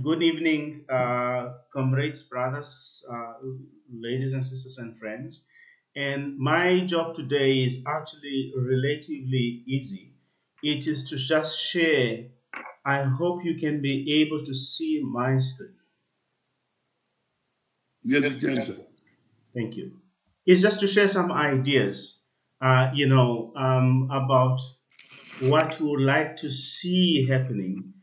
Good evening, comrades, brothers, ladies and sisters and friends. And my job today is actually relatively easy. It is to just share. I hope you can be able to see my screen. Yes, we can, sir. Thank you. It's just to share some ideas, about what we would like to see happening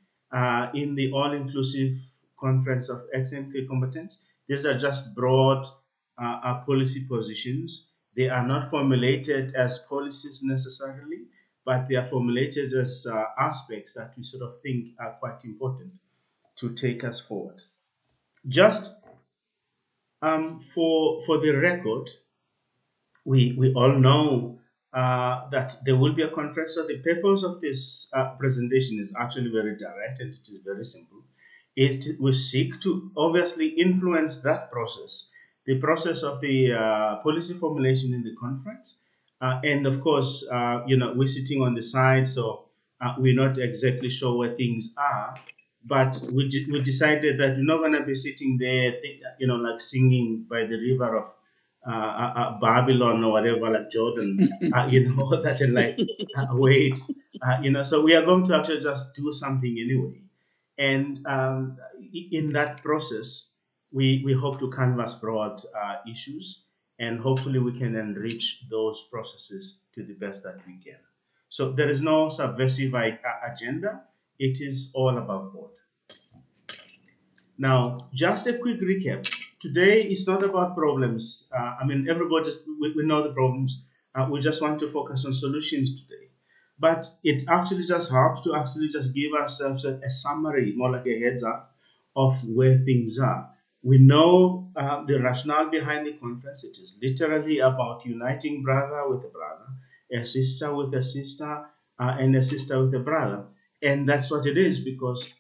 in the all-inclusive conference of XMK competence. These are just broad policy positions. They are not formulated as policies necessarily, but they are formulated as aspects that we sort of think are quite important to take us forward. Just for the record, we all know that there will be a conference. So the purpose of this presentation is actually very direct and it is very simple. We seek to obviously influence that process, the process of the policy formulation in the conference. And of course, we're sitting on the side, so we're not exactly sure where things are. But we decided that we're not going to be sitting there, like singing by the river of Babylon or whatever, like Jordan, that and like wait, so we are going to actually just do something anyway. And in that process, we hope to canvass broad issues and hopefully we can enrich those processes to the best that we can. So there is no subversive agenda, it is all about board. Now, just a quick recap. Today is not about problems. We know the problems. We just want to focus on solutions today. But it actually just helps to actually just give ourselves a summary, more like a heads up of where things are. We know the rationale behind the conference. It is literally about uniting brother with a brother, a sister with a sister, and a sister with a brother. And that's what it is because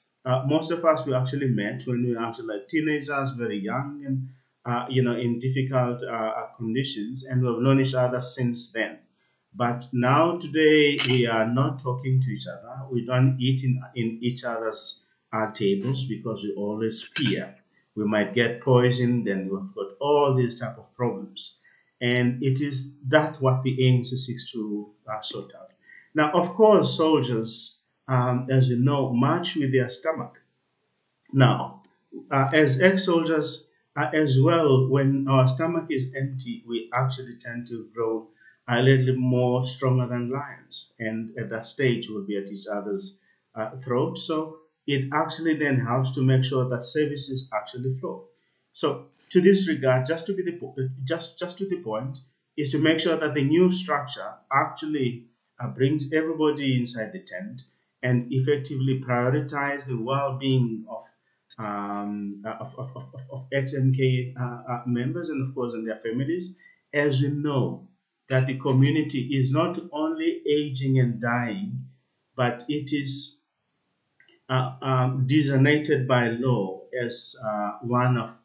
most of us we actually met when we were actually like teenagers, very young, and in difficult conditions, and we've known each other since then. But now today we are not talking to each other. We don't eat in each other's tables because we always fear we might get poisoned, and we've got all these type of problems. And it is that what the ANC seeks to sort out. Now, of course, soldiers, as you know, march with their stomach. Now, as ex-soldiers as well, when our stomach is empty, we actually tend to grow a little more stronger than lions. And at that stage, we'll be at each other's throat. So it actually then helps to make sure that services actually flow. So to this regard, just to be just to the point, is to make sure that the new structure actually brings everybody inside the tent and effectively prioritize the well-being of XMK members and of course and their families, as we know that the community is not only aging and dying, but it is designated by law as one of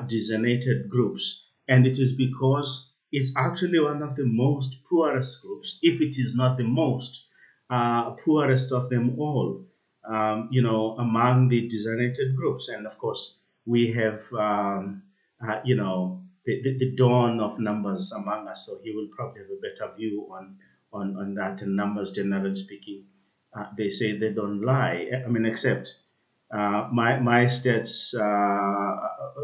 designated groups. And it is because it's actually one of the most poorest groups, if it is not the most poorest of them all, among the designated groups. And of course, we have, the dawn of numbers among us. So he will probably have a better view on that. And numbers, generally speaking, they say they don't lie. I mean, except my stats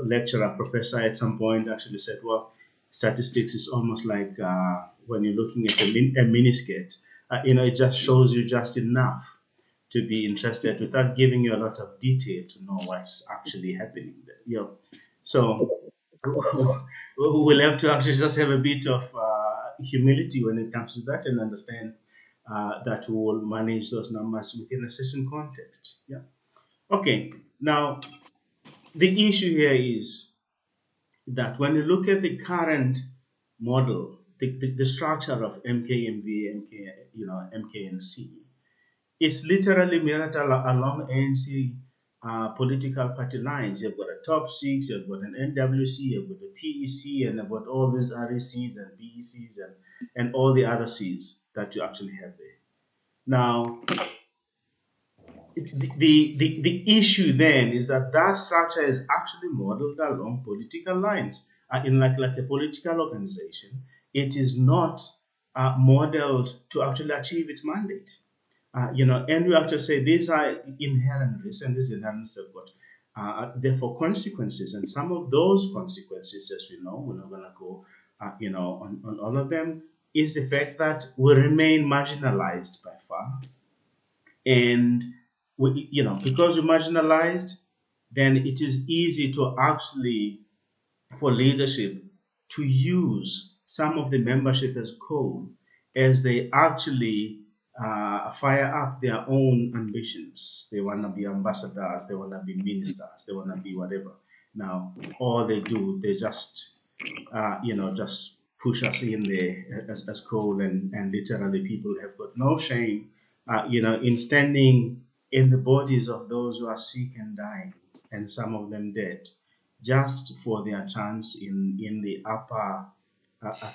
lecturer, professor, at some point actually said, well, statistics is almost like when you're looking at a miniskirt. It just shows you just enough to be interested without giving you a lot of detail to know what's actually happening there. So we'll have to actually just have a bit of humility when it comes to that and understand that we will manage those numbers within a certain context. Yeah. Okay. Now, the issue here is that when you look at the current model, the structure of MKMV, MKNC, it's literally mirrored along ANC political party lines. You've got a top six, you've got an NWC, you've got a PEC, and you've got all these RECs and BECs and all the other Cs that you actually have there. Now, the issue then is that that structure is actually modeled along political lines. In like a political organization, it is not modeled to actually achieve its mandate. And we have to say these are inherent risks, and these inherent risks have got therefore consequences, and some of those consequences, as we know, we're not going to go, on all of them, is the fact that we remain marginalized by far, and because we're marginalized, then it is easy to actually for leadership to use some of the membership as code as they actually fire up their own ambitions. They want to be ambassadors, they want to be ministers, they want to be whatever. Now, all they do, they just push us in there as coal, and literally people have got no shame, in standing in the bodies of those who are sick and dying, and some of them dead, just for their chance in the upper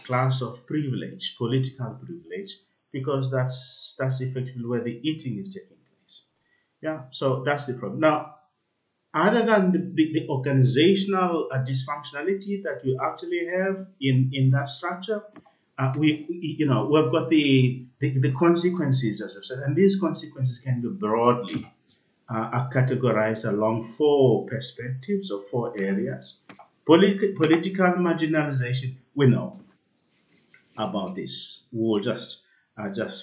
class of privilege, political privilege, because that's effectively where the eating is taking place. Yeah, so that's the problem. Now, other than the organizational dysfunctionality that we actually have in that structure, we've got the consequences, as I've said, and these consequences can be broadly categorized along four perspectives or four areas. Political marginalization, we know about this. We'll just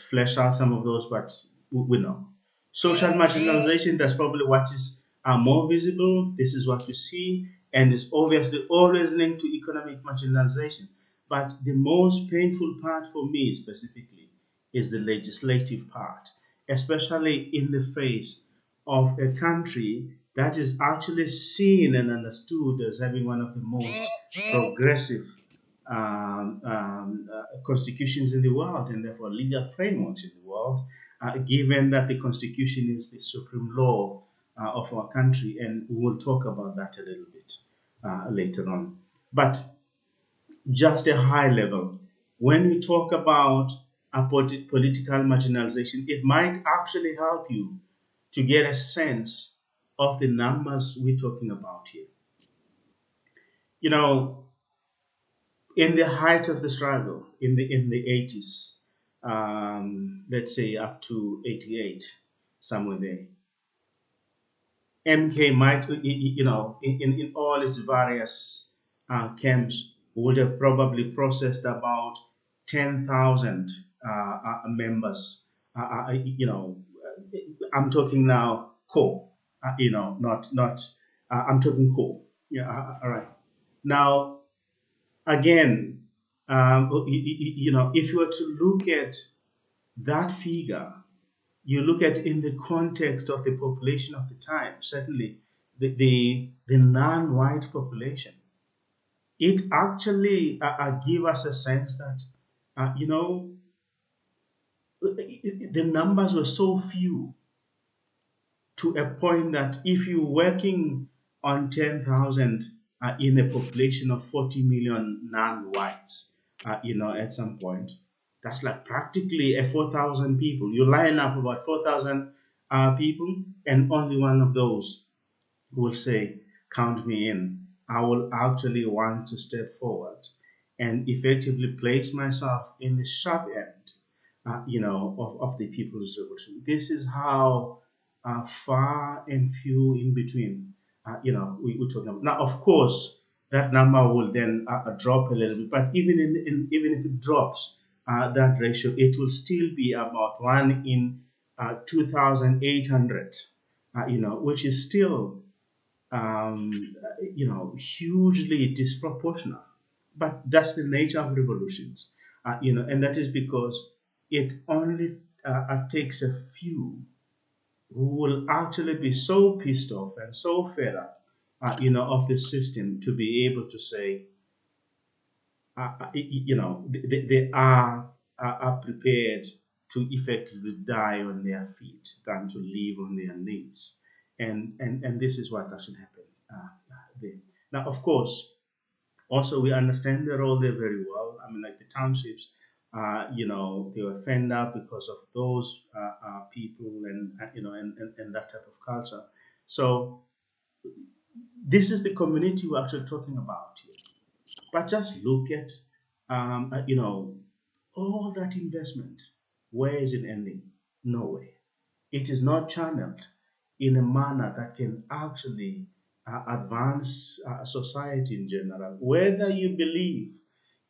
flesh out some of those, but we know. Social marginalization, that's probably what is more visible. This is what you see, and it's obviously always linked to economic marginalization. But the most painful part for me specifically is the legislative part, especially in the face of a country that is actually seen and understood as having one of the most progressive constitutions in the world, and therefore legal frameworks in the world, given that the constitution is the supreme law of our country. And we will talk about that a little bit later on. But just a high level, when we talk about political marginalization, it might actually help you to get a sense of the numbers we're talking about here. You know, in the height of the struggle in the 80s, let's say up to 88, somewhere there, MK might, in all its various camps, would have probably processed about 10,000 members. I'm talking now core, not. I'm talking core. Yeah, all right. Now, again, if you were to look at that figure, you look at in the context of the population of the time, certainly the non-white population, it actually give us a sense that, the numbers were so few to a point that if you're working on 10,000 in a population of 40 million non-whites, at some point, that's like practically a 4,000 people. You line up about 4,000 people, and only one of those will say, count me in. I will actually want to step forward and effectively place myself in the sharp end, of the people's revolution. This is how far and few in between, we're talking about. Now, of course, that number will then drop a little bit, but even if it drops, that ratio, it will still be about 1 in 2,800, which is still hugely disproportional. But that's the nature of revolutions, and that is because it only takes a few who will actually be so pissed off and so fed up, of the system to be able to say, they are prepared to effectively die on their feet than to live on their knees. And this is what actually happened there. Now, of course, also we understand the role there very well. I mean, like the townships They were fend up because of those people and that type of culture. So this is the community we're actually talking about here. But just look at, all that investment. Where is it ending? Nowhere. It is not channeled in a manner that can actually advance society in general. Whether you believe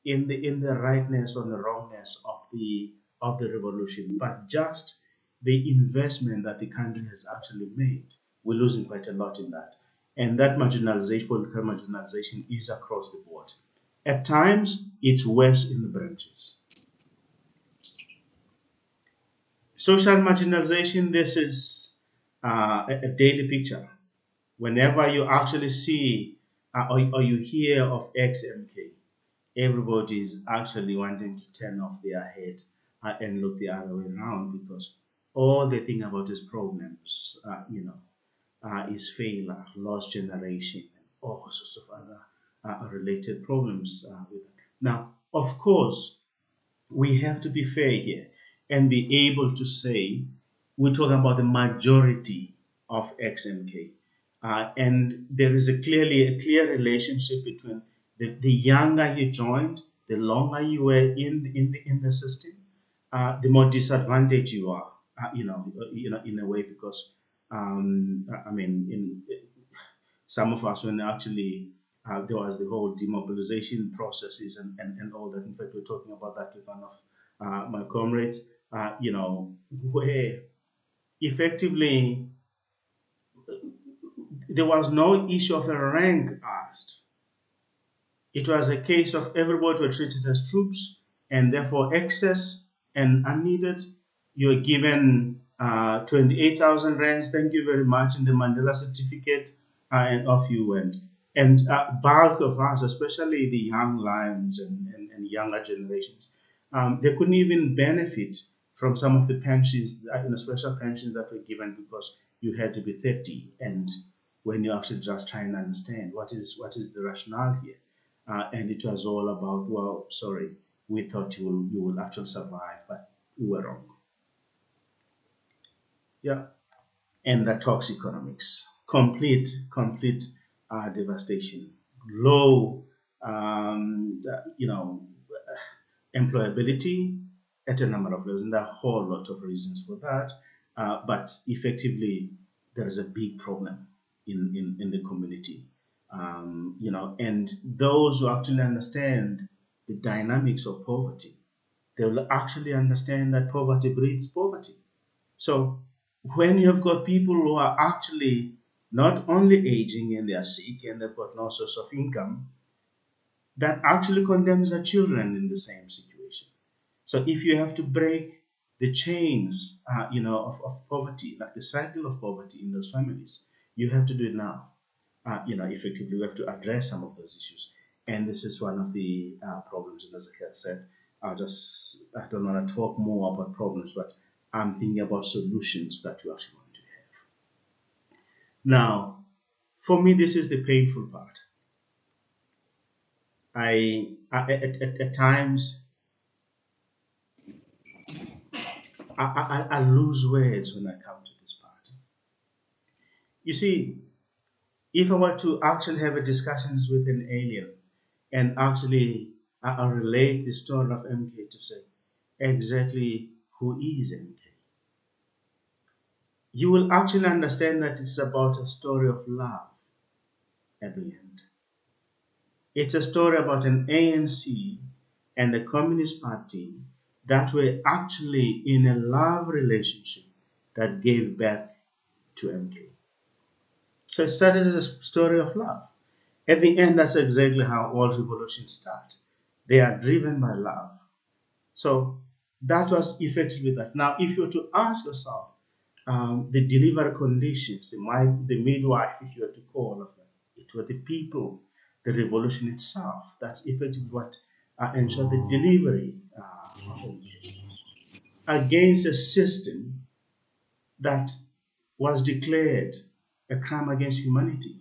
in the rightness or the wrongness of the revolution, but just the investment that the country has actually made, we're losing quite a lot in that. And that marginalization, political marginalization, is across the board. At times, it's worse in the branches. Social marginalization, this is a daily picture. Whenever you actually see or you hear of XMK, everybody is actually wanting to turn off their head and look the other way around because all they think about is problems, is failure, lost generation, and all sorts of other related problems with it. Now, of course, we have to be fair here and be able to say we're talking about the majority of XMK. And there is clearly a clear relationship between the younger you joined, the longer you were in the system, the more disadvantaged you are, in a way, because I mean, in some of us, when actually there was the whole demobilization processes and all that. In fact, we're talking about that with one of my comrades, where effectively there was no issue of a rank asked. It was a case of everybody were treated as troops, and therefore excess and unneeded. You are given 28,000 rands, thank you very much, in the Mandela certificate, and off you went. And bulk of us, especially the young lions and younger generations, they couldn't even benefit from some of the pensions, special pensions that were given because you had to be 30. And when you actually just try and understand what is the rationale here, and it was all about, well, sorry, we thought you will actually survive, but we were wrong. Yeah, and the talks economics, complete devastation, low, employability at a number of levels, and there are a whole lot of reasons for that. But effectively, there is a big problem in the community. And those who actually understand the dynamics of poverty, they will actually understand that poverty breeds poverty. So when you've got people who are actually not only aging and they are sick and they've got no source of income, that actually condemns their children in the same situation. So if you have to break the chains, of poverty, like the cycle of poverty in those families, you have to do it now. Effectively, we have to address some of those issues. And this is one of the problems. And as I said, I don't want to talk more about problems, but I'm thinking about solutions that we actually want to have. Now, for me, this is the painful part. At times, I lose words when I come to this part. You see, if I were to actually have a discussions with an alien and actually relate the story of MK to say exactly who is MK, you will actually understand that it's about a story of love at the end. It's a story about an ANC and the Communist Party that were actually in a love relationship that gave birth to MK. So it started as a story of love. At the end, that's exactly how all revolutions start. They are driven by love. So that was effectively that. Now, if you were to ask yourself, the delivery conditions, the midwife, if you were to call of them, it were the people, the revolution itself. That's effectively what ensured the delivery of MK against a system that was declared a crime against humanity,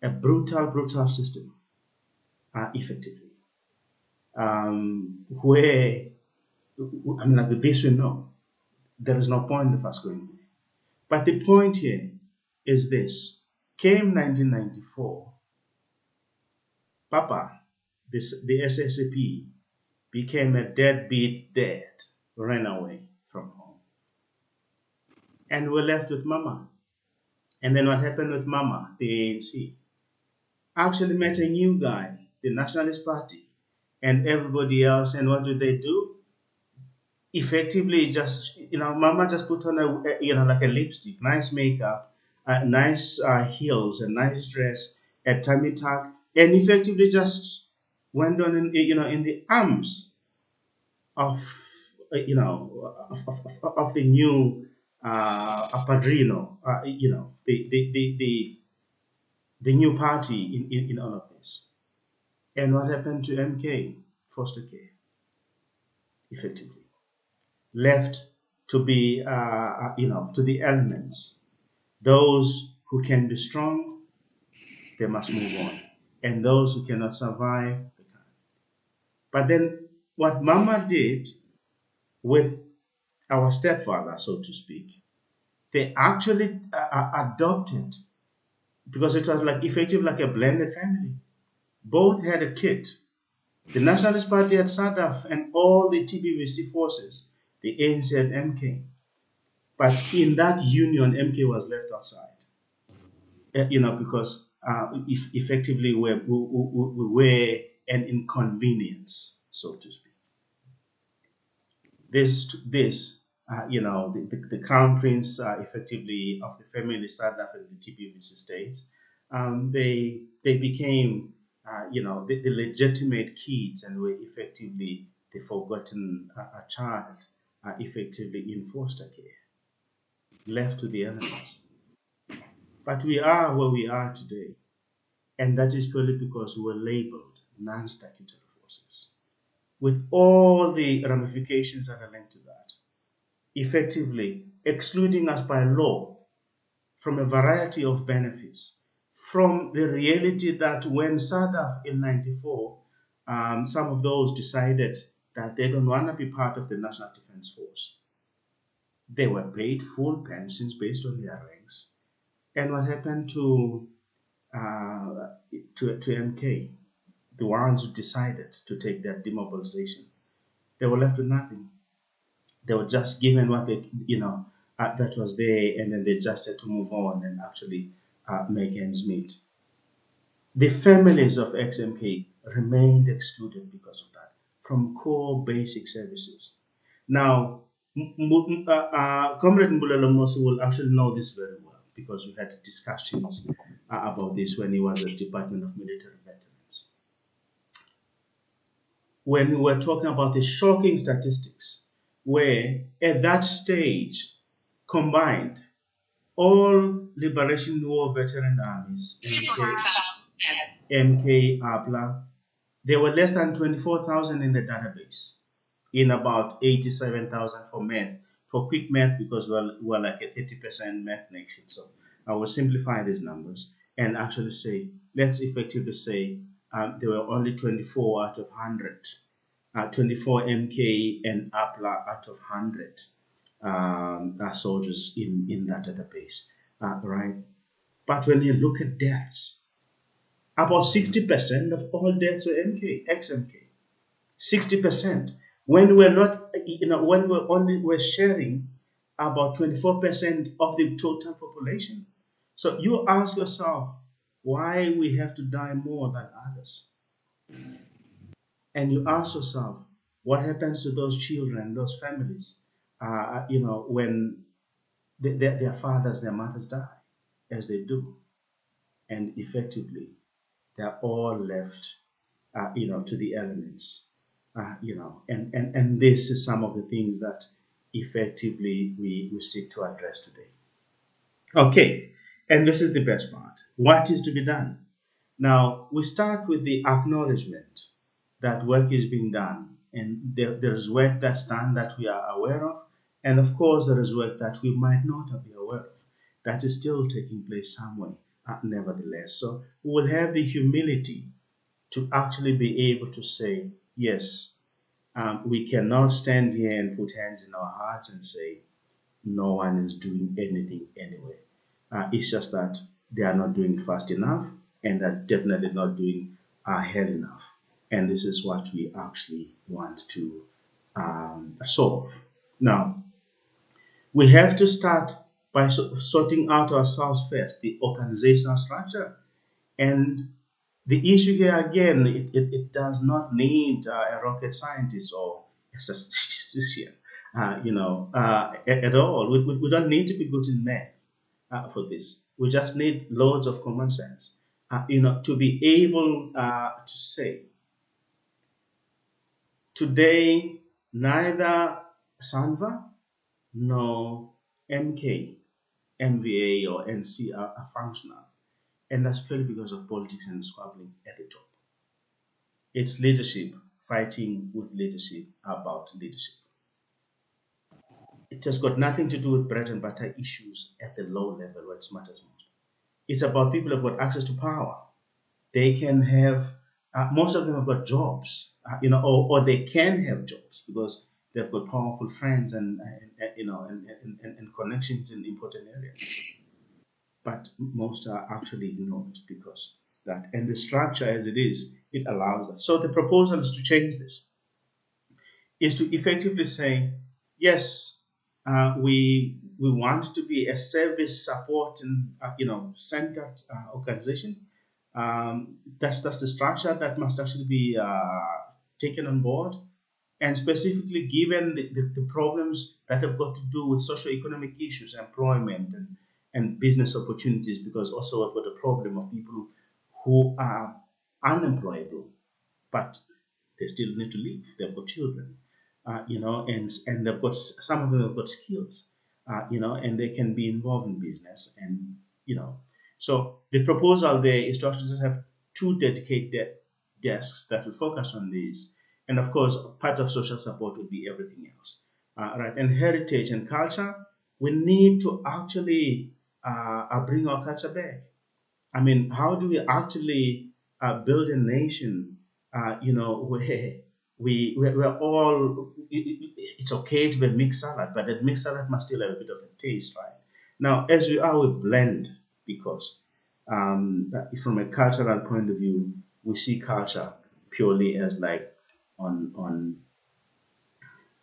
a brutal system, effectively. where, I mean, like this we know, there is no point of us going there. But the point here is this: came 1994, Papa, the SSAP, became a deadbeat dad, ran away from home, and we're left with Mama. And then what happened with Mama? The ANC actually met a new guy, the Nationalist Party, and everybody else. And what do they do? Effectively, just Mama just put on like a lipstick, nice makeup, nice heels, a nice dress, a tummy tuck, and effectively just went on in the arms of of the new padrino, the new party in all of this. And what happened to MK? Foster care, effectively. Left to be, to the elements. Those who can be strong, they must move on. And those who cannot survive, they can't. But then what Mama did with our stepfather, so to speak, they actually adopted, because it was like effective, like a blended family. Both had a kid. The Nationalist Party had SADF and all the TBVC forces. The ANC had MK. But in that union, MK was left outside. Because if effectively we were an inconvenience, so to speak. The crown prince, effectively, of the family SADF and the TBVC states, they became, the legitimate kids, and were effectively the forgotten child, effectively in foster care, left to the elements. But we are where we are today, and that is purely because we were labeled non-statutory forces, with all the ramifications that are linked to that, effectively excluding us by law from a variety of benefits, from the reality that when SADC in 94, some of those decided that they don't want to be part of the National Defense Force. They were paid full pensions based on their ranks. And what happened to MK, the ones who decided to take that demobilization? They were left with nothing. They were just given what they, that was there, and then they just had to move on and actually make ends meet. The families of XMK remained excluded because of that from core basic services. Now, Comrade Mbulelo Mosi will actually know this very well, because we had discussions about this when he was at the Department of Military Veterans. When we were talking about the shocking statistics, where at that stage, combined, all Liberation War veteran armies, MK, APLA, there were less than 24,000 in the database, in about 87,000 for math. For quick math, because we're like a 30% math nation. So I will simplify these numbers and actually say, let's effectively say there were only 24 out of 100, 24 MK and APLA out of 100 soldiers in that database, right? But when you look at deaths, about 60% of all deaths were XMK. 60%. When we're not, when we're sharing about 24% of the total population. So you ask yourself why we have to die more than others. And you ask yourself, what happens to those children, those families, when their fathers, their mothers die, as they do. And effectively, they're all left, to the elements, and this is some of the things that effectively we seek to address today. Okay, and this is the best part. What is to be done? Now, we start with the acknowledgement that work is being done, and there's work that's done that we are aware of, and of course, there is work that we might not be aware of that is still taking place somewhere, nevertheless. So we will have the humility to actually be able to say Yes, we cannot stand here and put hands in our hearts and say no one is doing anything anyway. It's just that they are not doing fast enough, and they're definitely not doing ahead enough. And this is what we actually want to solve. Now, we have to start by sorting out ourselves first, the organizational structure. And the issue here again, it does not need a rocket scientist or a statistician, at all. We don't need to be good in math for this. We just need loads of common sense, to be able to say today neither Sanva nor MK, MVA, or NC are functional, and that's purely because of politics and squabbling at the top. It's leadership fighting with leadership about leadership. It has got nothing to do with bread and butter issues at the low level where it matters most. It's about people who've got access to power. They can have, most of them have got jobs, or they can have jobs because they've got powerful friends and connections in important areas. But most are actually ignored because that. And the structure as it is, it allows that. So the proposal is to change this, is to effectively say, yes, we want to be a service support and centered organization. That's the structure that must actually be taken on board, and specifically given the problems that have got to do with socio-economic issues, employment, and business opportunities, because also I've got a problem of people who are unemployable, but they still need to live. They've got children, and they've got some of them have got skills, and they can be involved in business, and you know. So the proposal there is to actually just have two dedicated desks that will focus on these, and of course, part of social support would be everything else, right? And heritage and culture, we need to actually bring our culture back. I mean, how do we actually build a nation, where we're all, it's okay to be mixed salad, but that mixed salad must still have a bit of a taste, right? Now, as we are, we blend because from a cultural point of view, we see culture purely as like on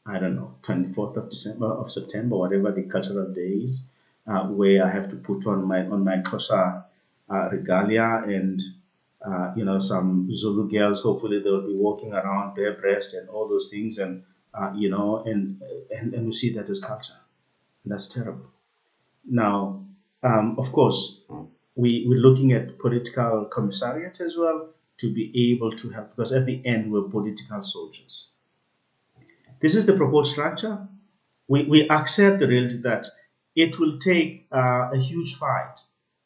I don't know, 24th of December of September, whatever the cultural day is, where I have to put on my Xhosa regalia and some Zulu girls. Hopefully, they'll be walking around bare breast and all those things, and and we see that as culture. That's terrible. Now, of course, we're looking at political commissariat as well to be able to help, because at the end we're political soldiers. This is the proposed structure. We accept the reality that it will take a huge fight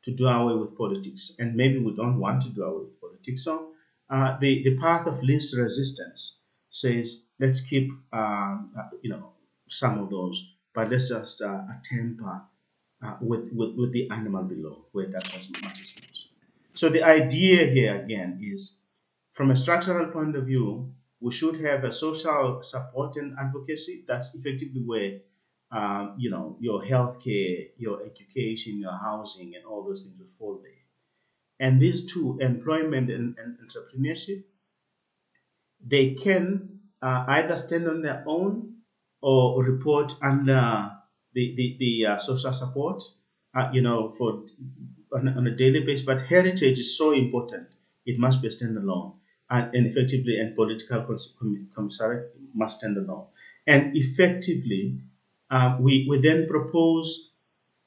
to do away with politics, and maybe we don't want to do away with politics. So the path of least resistance says let's keep some of those, but let's just temper with the animal below where that has matters most. So the idea here again is, from a structural point of view, we should have a social support and advocacy. That's effectively where, your healthcare, your education, your housing, and all those things will fall there. And these two, employment and entrepreneurship, they can either stand on their own or report under the social support, for on a daily basis. But heritage is so important; it must be standalone, and effectively, and political commissariat must stand alone. And effectively, we then propose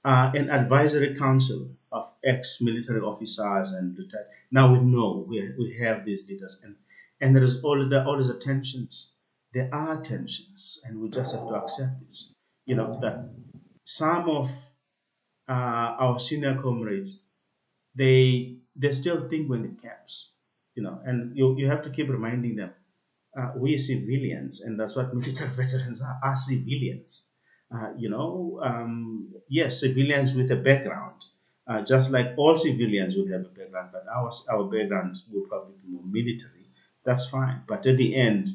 an advisory council of ex-military officers and retired. Now we know we have these leaders, and there is all these tensions. There are tensions, and we just have to accept this. That some of our senior comrades, they still think when it camps. And you have to keep reminding them, we civilians, and that's what military veterans are civilians. Yes, civilians with a background, just like all civilians would have a background, but our backgrounds will probably be more military That's fine. But at the end,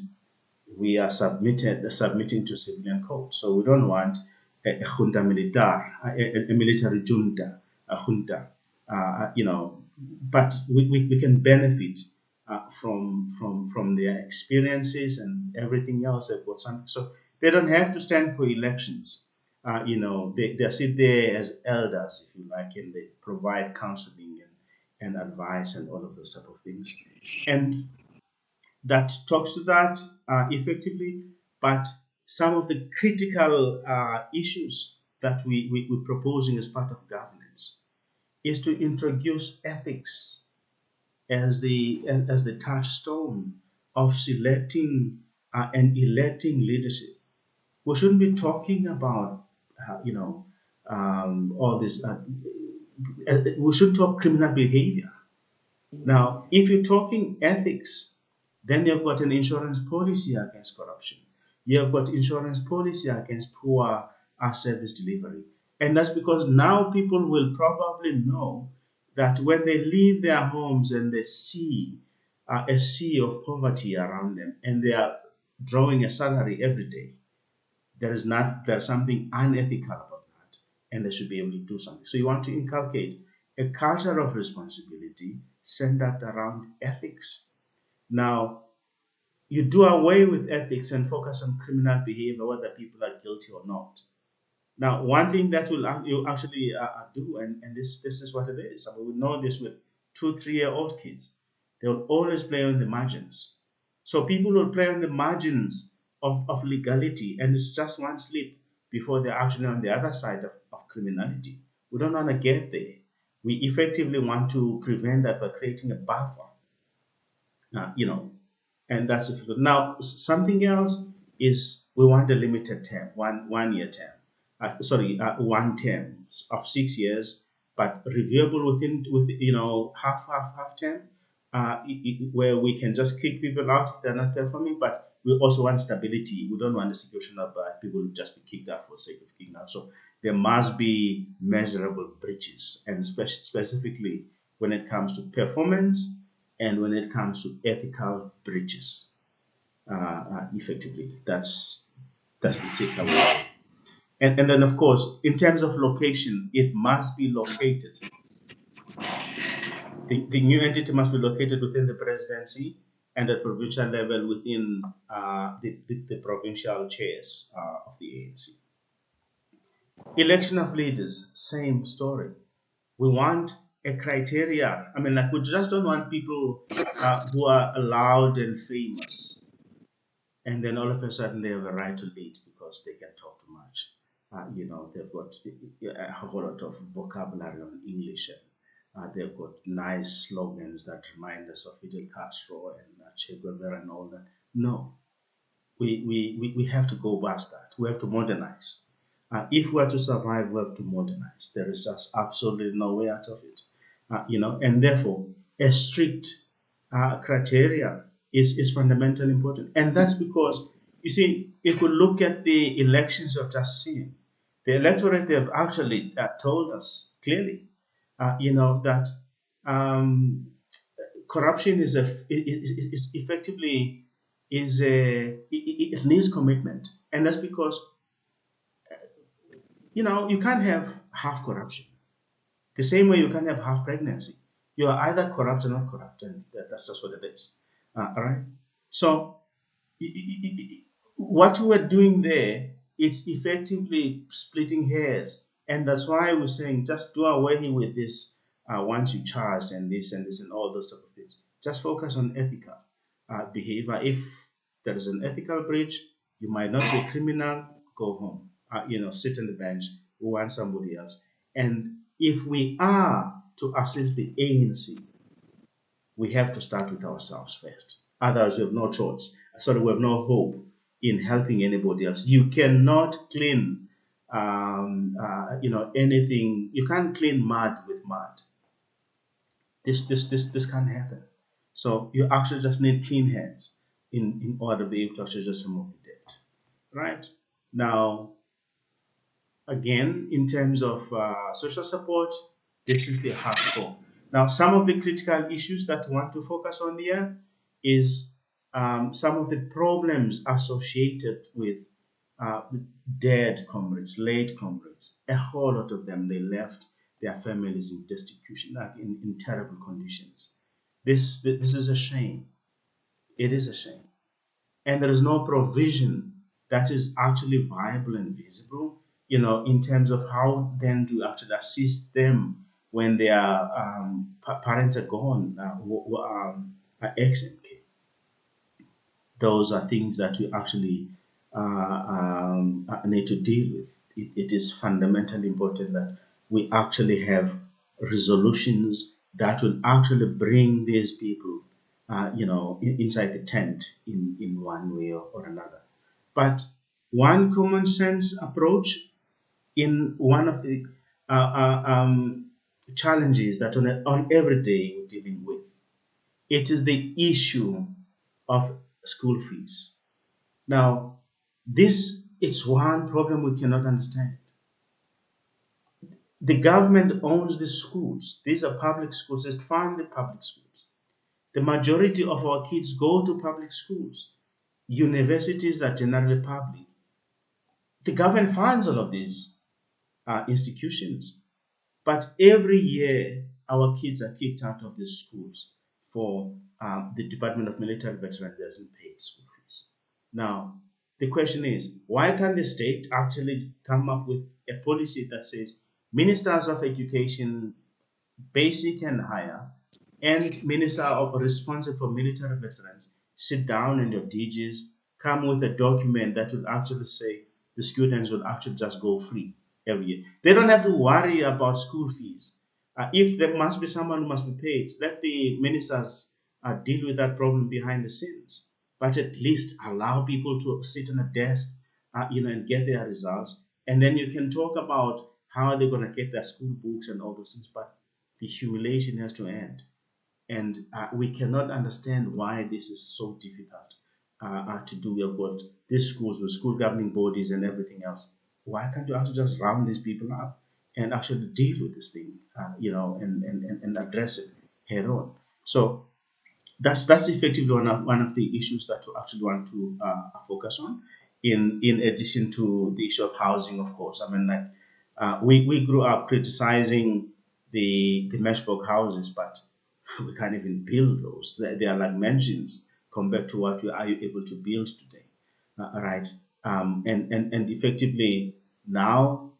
we are submitting to civilian code. So we don't want a junta militar, a military junta, a junta, but we can benefit from their experiences and everything else. They've got something. So they don't have to stand for elections. They sit there as elders, if you like, and they provide counseling and advice and all of those type of things. And that talks to that effectively, but some of the critical issues that we're proposing as part of governance is to introduce ethics as the touchstone of selecting and electing leadership. We shouldn't be talking about, all this. We should talk criminal behavior. Now, if you're talking ethics, then you've got an insurance policy against corruption. You've got insurance policy against poor service delivery. And that's because now people will probably know that when they leave their homes and they see a sea of poverty around them and they are drawing a salary every day, there's something unethical about that, and they should be able to do something. So you want to inculcate a culture of responsibility centered around ethics. Now, you do away with ethics and focus on criminal behavior, whether people are guilty or not. Now, one thing that you actually do, and this is what it is. I mean, we know this with 2, 3 year old kids. They will always play on the margins. So people will play on the margins of legality, and it's just one slip before they're actually on the other side of criminality. We don't want to get there. We effectively want to prevent that by creating a buffer, uh, you know, and that's difficult. Now, something else is we want a limited term, one year term. One term of 6 years, but reviewable with half term, where we can just kick people out if they're not performing. But we also want stability. We don't want a situation of people will just be kicked out for the sake of kicking out. So there must be measurable breaches, and specifically when it comes to performance and when it comes to ethical breaches. Effectively, that's the takeaway. And then, of course, in terms of location, it must be located. The new entity must be located within the presidency and at provincial level within the provincial chairs of the ANC. Election of leaders, same story. We want a criteria. I mean, like, we just don't want people who are loud and famous, and then all of a sudden they have a right to lead because they can talk too much. They've got a whole lot of vocabulary on English, and they've got nice slogans that remind us of Fidel Castro and Che Guevara and all that. No, we have to go past that. We have to modernize. If we are to survive, we have to modernize. There is just absolutely no way out of it. And therefore, a strict criteria is fundamentally important. And that's because, you see, if we look at the elections we've just seen, the electorate, they've actually told us clearly, that um, corruption is effectively it needs commitment, and that's because you can't have half corruption. The same way you can't have half pregnancy. You are either corrupt or not corrupt, and that's just what it is. All right. So what we are doing there, it's effectively splitting hairs, and that's why we're saying just do away with this once you charged and this and all those type of things. Just focus on ethical behavior. If there is an ethical breach, you might not be a criminal. Go home. Sit on the bench. We want somebody else. And if we are to assist the ANC, we have to start with ourselves first. Otherwise, we have no choice. Sorry, we have no hope in helping anybody else. You cannot clean, anything. You can't clean mud with mud. This can't happen. So you actually just need clean hands in order to be able to actually just remove the dirt, right? Now, again, in terms of social support, this is the hardcore. Now, some of the critical issues that we want to focus on here is some of the problems associated with dead comrades, late comrades. A whole lot of them, they left their families in destitution, like in terrible conditions. This is a shame. It is a shame. And there is no provision that is actually viable and visible, in terms of how then to actually assist them when their parents are gone, XMK. Those are things that we actually need to deal with. It is fundamentally important that we actually have resolutions that will actually bring these people, inside the tent in one way or another. But one common sense approach in one of the challenges that on every day we're dealing with, it is the issue of school fees. Now, this is one problem we cannot understand. The government owns the schools. These are public schools. It's funded public schools. The majority of our kids go to public schools. Universities are generally public. The government funds all of these institutions. But every year, our kids are kicked out of the schools for the Department of Military Veterans doesn't pay school fees. Now, the question is, why can't the state actually come up with a policy that says ministers of education, basic and higher, and minister responsible for military veterans sit down in your DGs, come with a document that will actually say the students will actually just go free every year. They don't have to worry about school fees. If there must be someone who must be paid, let the ministers deal with that problem behind the scenes. But at least allow people to sit on a desk, and get their results, and then you can talk about how they're going to get their school books and all those things. But the humiliation has to end. And we cannot understand why this is so difficult to do. We've got these schools with school governing bodies and everything else. Why can't you actually just round these people up and actually deal with this thing, and address it head on? So that's effectively one of the issues that we actually want to focus on. In addition to the issue of housing, of course. I mean, like we grew up criticizing the matchbox houses, but we can't even build those. They are like mansions compared to what we are able to build today, right? And effectively now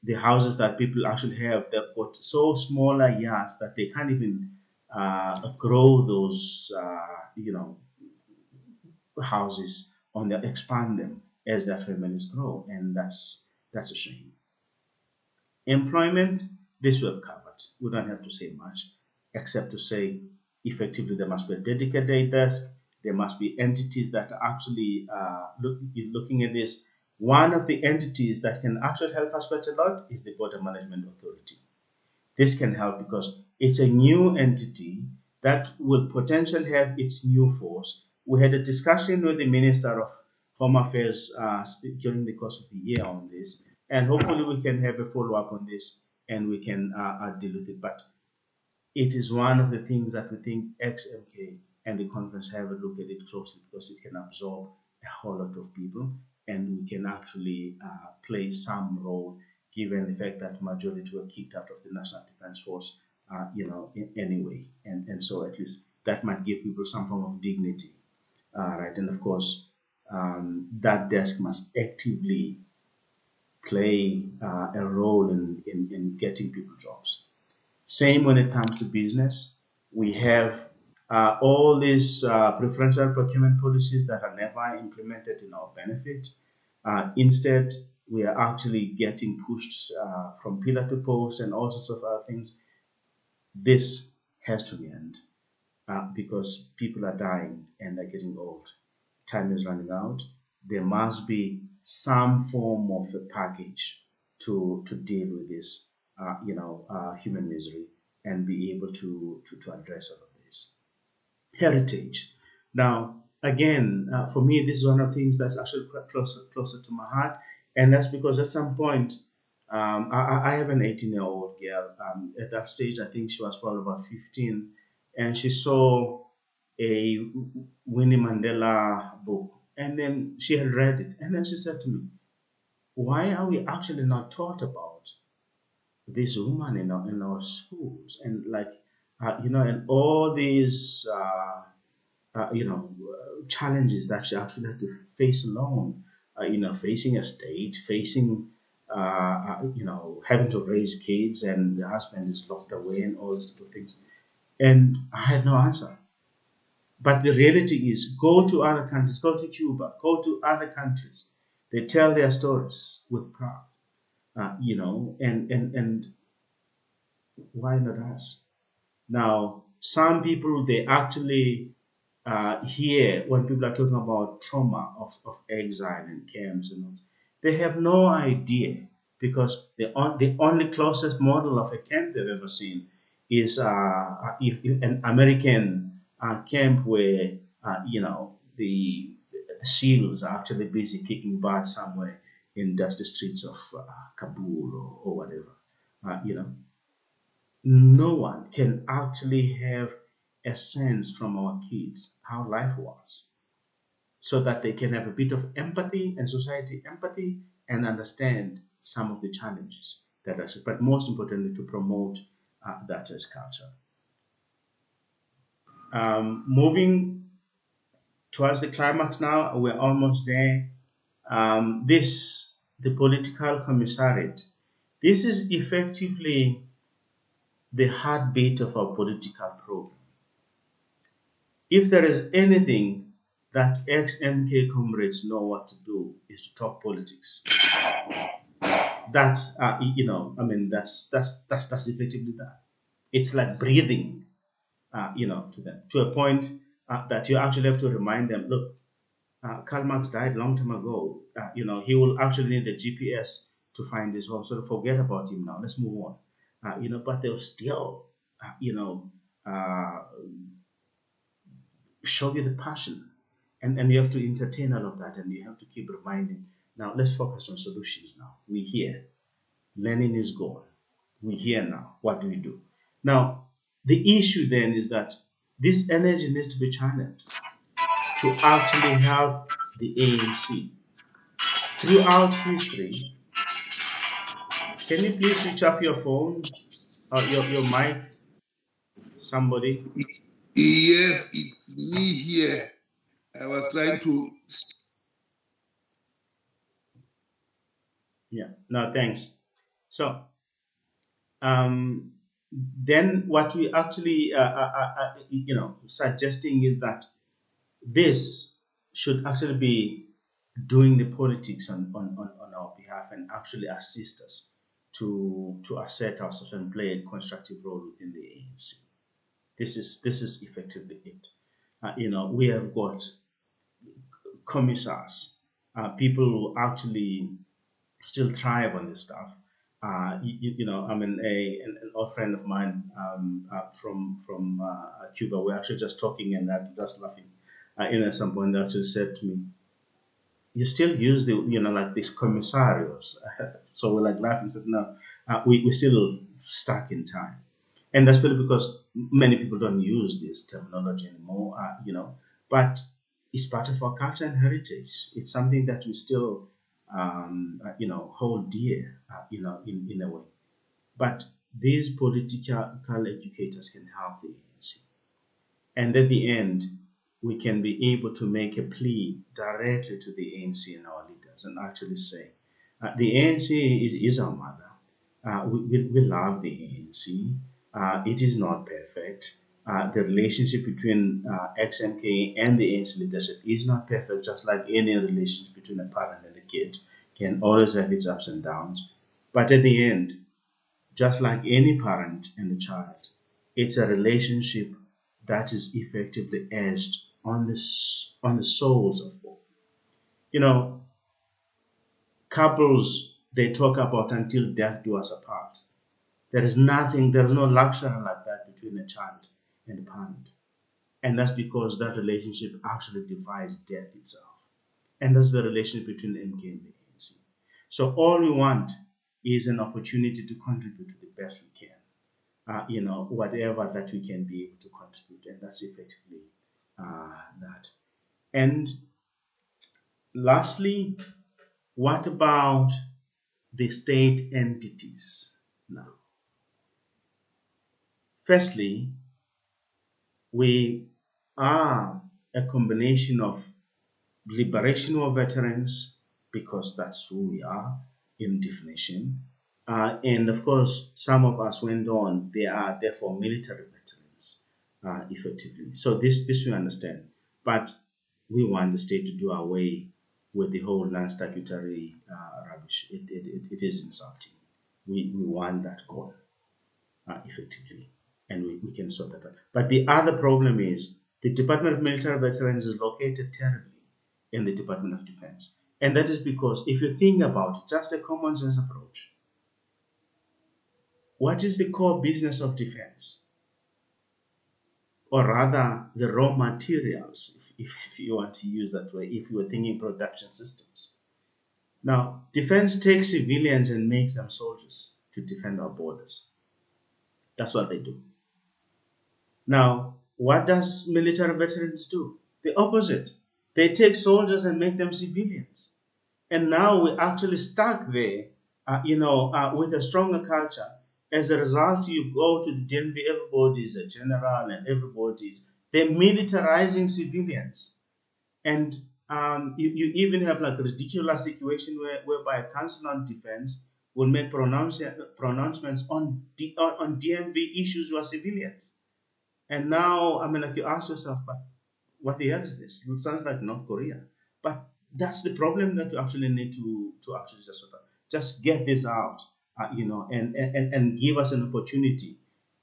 the houses that people actually have, they've got so smaller yards that they can't even grow those, houses on their expand them as their families grow, and that's a shame. Employment, this we have covered. We don't have to say much, except to say effectively there must be a dedicated desk. There must be entities that are actually looking at this. One of the entities that can actually help us quite a lot is the Border Management Authority. This can help because it's a new entity that will potentially have its new force. We had a discussion with the Minister of Home Affairs during the course of the year on this, and hopefully we can have a follow up on this and we can deal with it. But it is one of the things that we think XMK and the conference have a look at it closely because it can absorb a whole lot of people and we can actually play some role given the fact that majority were kicked out of the National Defense Force, anyway. And so at least that might give people some form of dignity, right? And of course, that desk must actively play a role in getting people jobs. Same when it comes to business. We have all these preferential procurement policies that are never implemented in our benefit. Instead, we are actually getting pushed from pillar to post and all sorts of other things. This has to end because people are dying and they're getting old. Time is running out. There must be some form of a package to deal with this, human misery and be able to address all of this. Heritage. Now, again, for me, this is one of the things that's actually quite closer to my heart, and that's because at some point, I have an 18-year-old girl. At that stage, I think she was probably about 15, and she saw a Winnie Mandela book, and then she had read it, and then she said to me, "Why are we actually not taught about this woman in our schools and like and all these challenges that she actually had to face alone, facing a state, facing having to raise kids, and the husband is locked away and all these type of things." And I had no answer. But the reality is, go to other countries, go to Cuba, go to other countries. They tell their stories with pride, and why not us? Now, some people, they actually hear when people are talking about trauma of exile and camps and all, they have no idea, because the only closest model of a camp they've ever seen is an American camp where the SEALs are actually busy kicking butt somewhere in dusty streets of Kabul or whatever. No one can actually have a sense from our kids how life was, so that they can have a bit of empathy and society empathy and understand some of the challenges that are, but most importantly, to promote that as culture. Moving towards the climax now, we're almost there. The political commissariat, this is effectively the heartbeat of our political program. If there is anything that XMK comrades know what to do, is to talk politics. That that's effectively that. It's like breathing, to them, to a point that you actually have to remind them. Look, Karl Marx died a long time ago. He will actually need a GPS to find his home. So forget about him now. Let's move on. But they'll still, uh, show you the passion, and you have to entertain all of that, and you have to keep reminding. Now let's focus on solutions. Now we're here. Learning is gone. We're here now. What do we do? Now the issue then is that this energy needs to be channeled to actually help the ANC throughout history. Can you please switch off your phone or your mic, somebody? Yes, it's me here. I was trying to. Yeah, no, thanks. So then what we actually suggesting is that this should actually be doing the politics on our behalf and actually assist us to assert ourselves and play a constructive role within the ANC. This is effectively it. We have got commissars, people who actually still thrive on this stuff. I mean, an old friend of mine from Cuba. We're actually just talking and just laughing. At some point, they actually said to me, "You still use the like these commissarios." So we're like laughing. Said, "No, we're still stuck in time." And that's really because many people don't use this terminology anymore, but it's part of our culture and heritage. It's something that we still, hold dear, in a way. But these political educators can help the ANC. And at the end, we can be able to make a plea directly to the ANC and our leaders and actually say, the ANC is our mother. We love the ANC. It is not perfect. The relationship between XMK and the ANC leadership is not perfect, just like any relationship between a parent and a kid can always have its ups and downs. But at the end, just like any parent and a child, it's a relationship that is effectively edged on the souls of both. You know, couples, they talk about until death do us apart. There is nothing, there is no luxury like that between a child and a parent. And that's because that relationship actually defies death itself. And that's the relationship between MK and the ANC. So all we want is an opportunity to contribute to the best we can. Whatever that we can be able to contribute, and that's effectively. that. And lastly, what about the state entities now? Firstly, we are a combination of liberation war veterans, because that's who we are in definition. And of course, some of us went on, they are therefore military veterans, effectively. So this we understand. But we want the state to do away with the whole non-statutory rubbish. It is insulting. We want that gone, effectively, and we can sort that out. But the other problem is the Department of Military Veterans is located terribly in the Department of Defense. And that is because if you think about it, just a common sense approach, what is the core business of defense? Or rather, the raw materials, if you want to use that way, if you were thinking production systems. Now, defense takes civilians and makes them soldiers to defend our borders. That's what they do. Now, what does military veterans do? The opposite. They take soldiers and make them civilians. And now we're actually stuck there, with a stronger culture. As a result, you go to the DMV, everybody is a general and everybody's, they're militarizing civilians. And you even have like a ridiculous situation whereby a council on defense will make pronouncements on DMV issues who are civilians. And now, I mean, like you ask yourself, but what the hell is this? It sounds like North Korea. But that's the problem that you actually need to actually just sort of just get this out, and give us an opportunity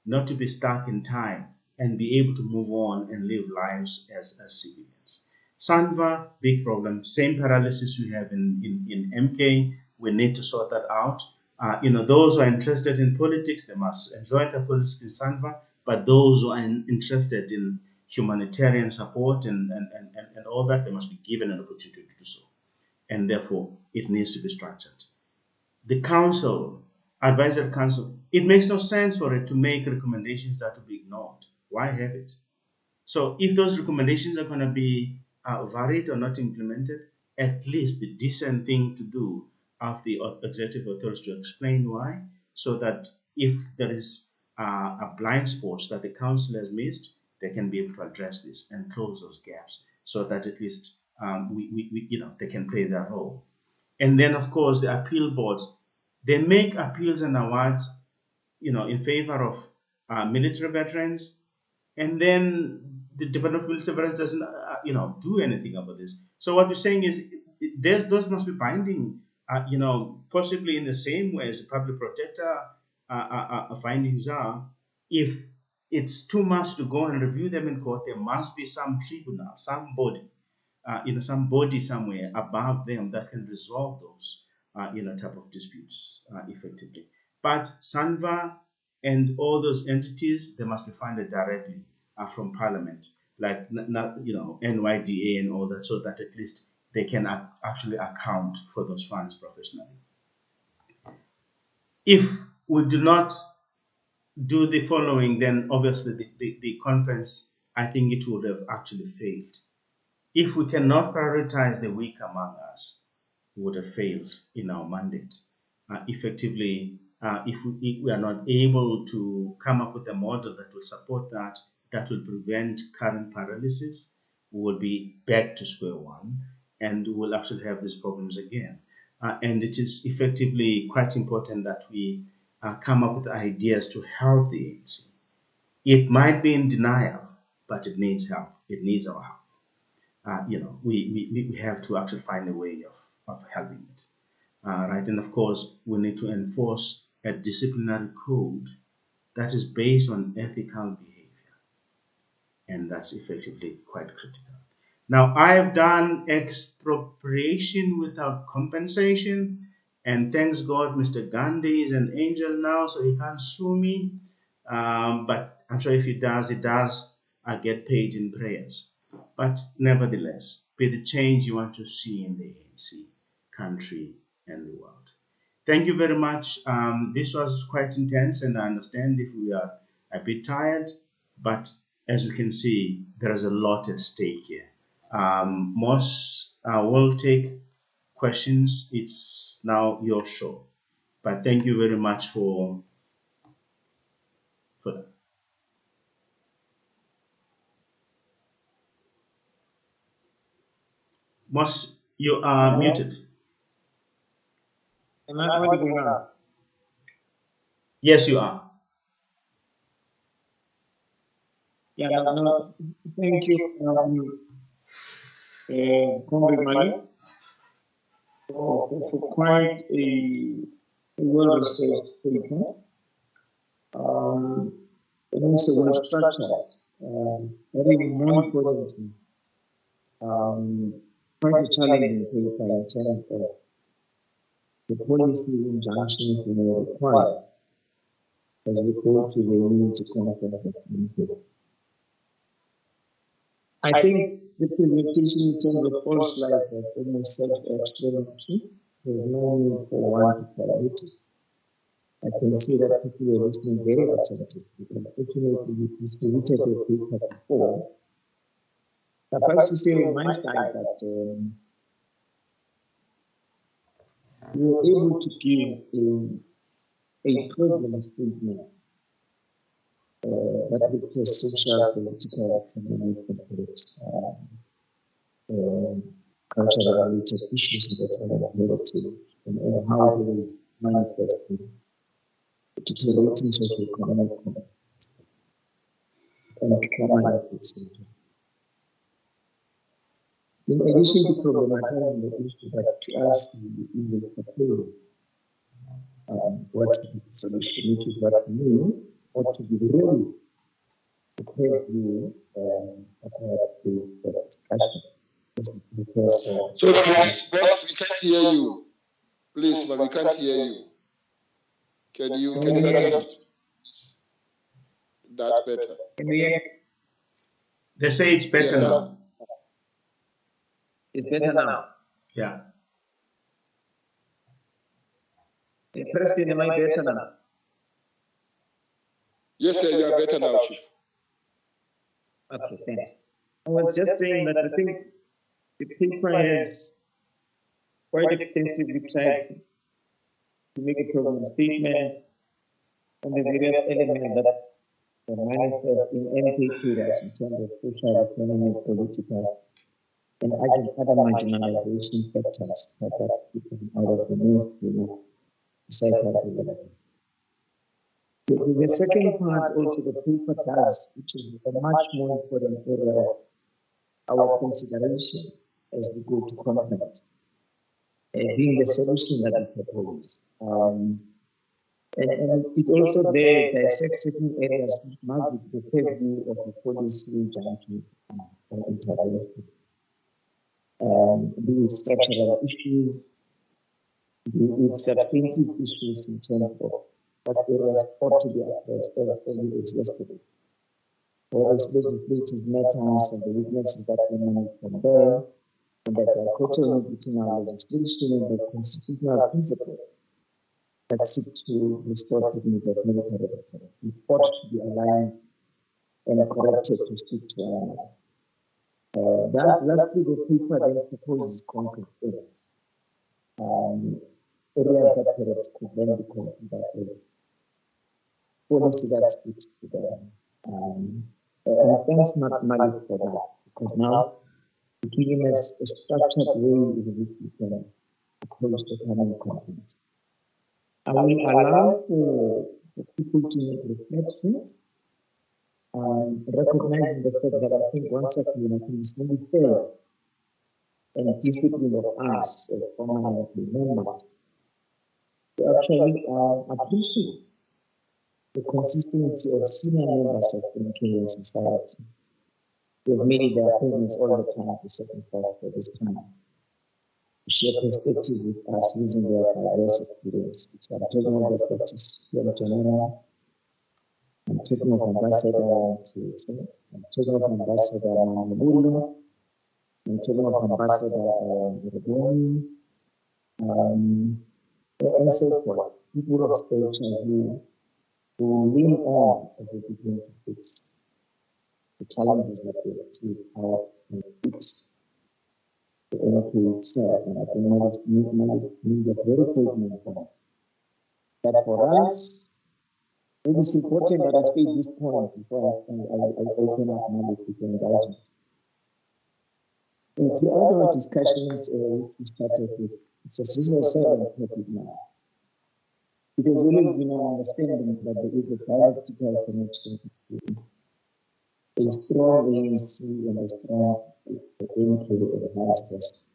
not to be stuck in time and be able to move on and live lives as civilians. Sanva, big problem. Same paralysis we have in MK. We need to sort that out. Those who are interested in politics, they must enjoy the politics in Sanva. But those who are interested in humanitarian support and all that, they must be given an opportunity to do so. And therefore, it needs to be structured. The council, advisory council, it makes no sense for it to make recommendations that will be ignored. Why have it? So if those recommendations are going to be varied or not implemented, at least the decent thing to do of the executive authorities to explain why, so that if there is a blind spot that the council has missed, they can be able to address this and close those gaps, so that at least they can play their role. And then, of course, the appeal boards, they make appeals and awards, in favor of military veterans, and then the Department of Military Affairs doesn't, do anything about this. So what we're saying is, those must be binding, possibly in the same way as the public protector findings are. If it's too much to go and review them in court, there must be some tribunal, somebody somewhere above them that can resolve those, type of disputes effectively. But Sanva and all those entities, they must be funded directly from Parliament, like NYDA and all that, so that at least they can actually account for those funds professionally. If we do not do the following, then obviously the conference, I think it would have actually failed. If we cannot prioritize the weak among us, we would have failed in our mandate. Effectively, if we are not able to come up with a model that will support that will prevent current paralysis, we will be back to square one, and we will actually have these problems again. And it is effectively quite important that we come up with ideas to help the ANC. It might be in denial, but it needs help. It needs our help. We have to actually find a way of helping it. Right? And of course, we need to enforce a disciplinary code that is based on ethical behavior. And that's effectively quite critical. Now, I have done expropriation without compensation, and thanks God, Mr. Gandhi is an angel now, so he can't sue me. But I'm sure if he does, I get paid in prayers. But nevertheless, be the change you want to see in the ANC, country, and the world. Thank you very much. This was quite intense, and I understand if we are a bit tired, but as you can see, there is a lot at stake here. Most will take questions. It's now your show. But thank you very much for that. Most, you are muted. Am I audible now? Yes, you are. Yeah, no, thank you, Comrade Mali, for quite a well-researched paper, and also well-structured. I think more importantly, quite a challenging paper in terms of the policy injunctions we may require as we go to the unity conference of unity. I think the presentation in terms of all slides was almost self-explanatory. There's no need for one to follow it. I can see that people were listening very attentively. Unfortunately, it is deleted the paper before. Suffice to say on my side that we were able to give a problem statement that looked at social, political, economic, cultural related issues that are related and how there is manifesting deteriorating socio-economic and trauma efforts. In addition to problematizing the issue that to us in the portfolio, what to be the solution, which is what to me, what to be really prepared to have the discussion. So, boss, we can't hear you. Please, but we can't hear you. Can you adjust? That's better. They say it's better now. It's better now. Yeah. President, am I better now? Yes, sir, you are better now, Chief. Okay, thanks. I was just saying that I think the paper has quite extensively tried to make a problem statement on the various elements that manifest in MKQs in terms of social, economic, political, and other marginalization factors that keep them out of the mainstream societal development. The second part also the paper does, which is a much more important area of our consideration as we go to conference, being the solution that we propose. And it also there dissects certain areas which must be the purview of the policy junction and intervention. Be it structural issues, be it substantive issues in terms of what areas ought to be addressed as early as yesterday. What is legislative matters and the weaknesses that emanate from there, and that dichotomy between our legislation and the constitutional principles that seek to restore dignity of military veterans ought to be aligned and corrected to speak to one another. Lastly, the paper then proposes concrete areas. Areas that perhaps could then be considered as policy that speaks to them. And thanks, Malik, for that, because now you're giving us a structured way in which we can approach the coming conference. I will allow for people to make reflections, recognizing the fact that I think once again, I think it's only fair and discipline of us as former members to actually appreciate the consistency of senior members of the Kenyan society. They've made their presence all the time to sacrifice for this time. To share perspectives with us using their diverse experience. I'm talking about Justice General, I'm talking of Ambassador Tete, I'm talking of Ambassador Mamabulu, I'm talking of Ambassador Reboni, and so forth. People of stature who lean on as they begin to fix the challenges that we see how to fix the MK itself. And I think Malik made a very pertinent point that for us, it is important that I state this point before I open up Malik with the indulgence. Throughout our discussions, we started with it's a civil servant topic now. It has always been our understanding that there is a dialectical connection between a strong ANC and a strong MK or vice versa.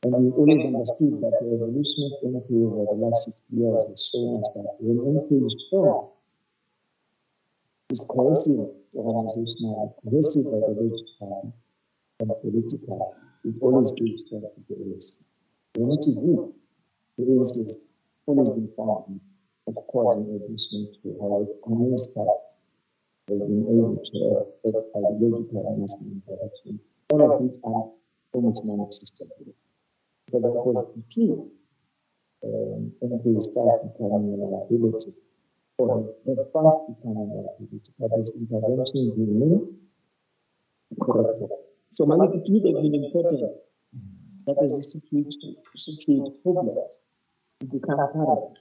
And we've always understood that the evolution of MK over the last 60 years has shown us that when MK is strong, it's cohesive organizational, cohesive ideological, and political. It always gives strength to the ANC. When it is weak, the ANC has always been found, of course, in addition to how it communist have been able to have ideological and national interaction, all of which are almost non-existent. So that was the key. MK is fast becoming a liability, or the fast becoming a liability, but this intervention remain correct. So many it would have been important that as a situate problems, it become apparent.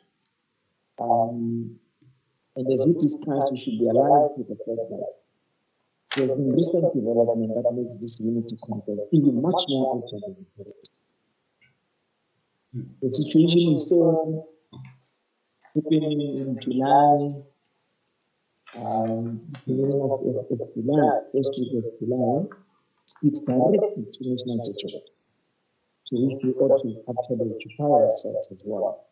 And as we discussed, we should be alive to the fact that there's been recent development that makes this unity conference even much more urgent and important. The situation we saw happening in July, beginning of July, first week of July, speaks directly to national security, to which we ought to actually occupy ourselves as well.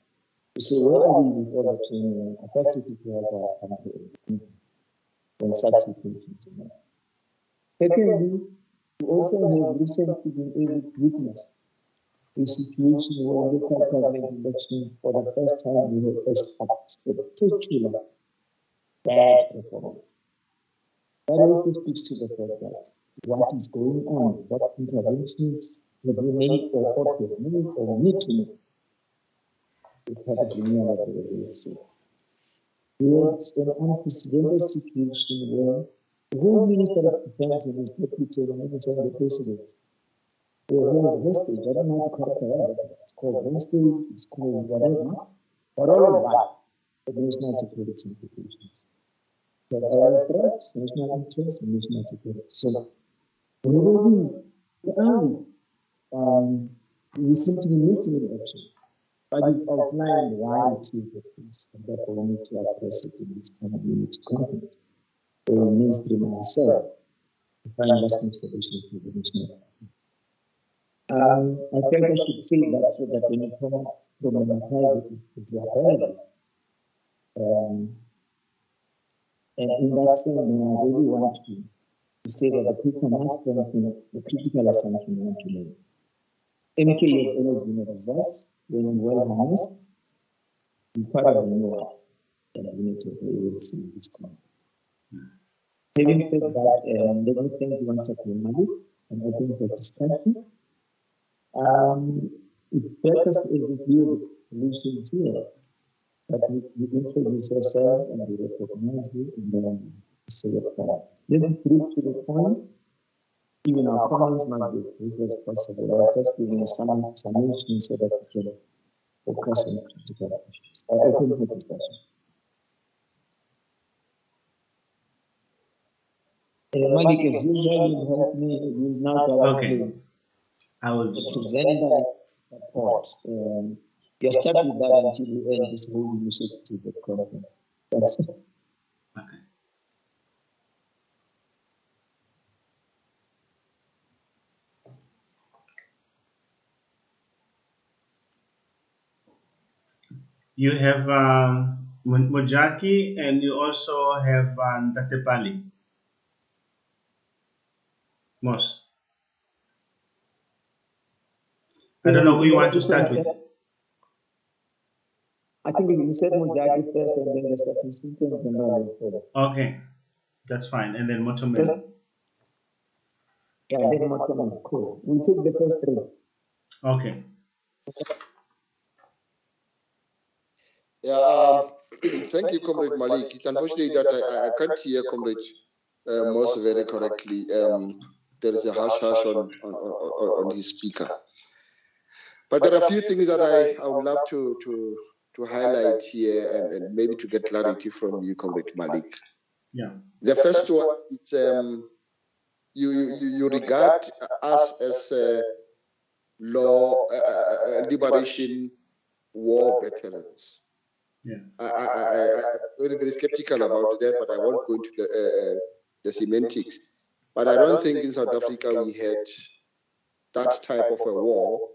To say, where are we with all the training and capacity to help our country when such situations emerge? Secondly, we also have recently been able to witness a situation where local government elections, for the first time, we have a spectacular bad performance. That also speaks to the fact that what is going on, what interventions have we made or ought to have made or need to make is perfectly near what we will see. We had an unprecedented situation where the whole Minister of Defense and his deputy and Minister of the President were held hostage. I don't know how to characterize it. It's called hostage, it's called whatever, but all of that the national security implications. But our threats, national interests, and national security. So, whenever we seem to be missing in action. But you've outlined why it is the case, and therefore we need to address it in this kind of unity content. Or mainstream ourselves to find lasting solutions to the national. I think I should say that so that when you problematize it, it's relevant. And in that sense, I really want to say that the people must strengthen the critical assumption we want to make. MK has always been a resource when well harnessed, and part of the new and we need to really see this point. Having said that, let me thank you once again, Malik, and I think for discussion. It's better to review the solutions here, but we introduce ourselves and we recognize it and then say it forward. Let's be brief to the point. Even our comments might be as brief as possible. I was just giving a summation so that we can focus on critical issues. I open for discussion. Malik, as usual, you help me. You now Okay. I will just present the report. You're stuck with that until you end this whole initiative of content. Okay. You have Mojaki and you also have Datepali. Mos. I don't know who you want to start with. I think you said Mojaki first and then the statistics and then Okay, that's fine. And then Motomel. Yeah, then Motomel. Cool. We'll take the first three. Okay. Yeah, thank you, Comrade Malik. It's unfortunate that I can't hear Comrade most very correctly. There is a hush-hush on his speaker. But there are a few things that I would love to highlight here and maybe to get clarity from you, Comrade Malik. Yeah. The first one is you regard us as law liberation war veterans. Yeah. I'm very, very skeptical about that, but I won't go into the semantics. But I don't think in South Africa we had that type of a war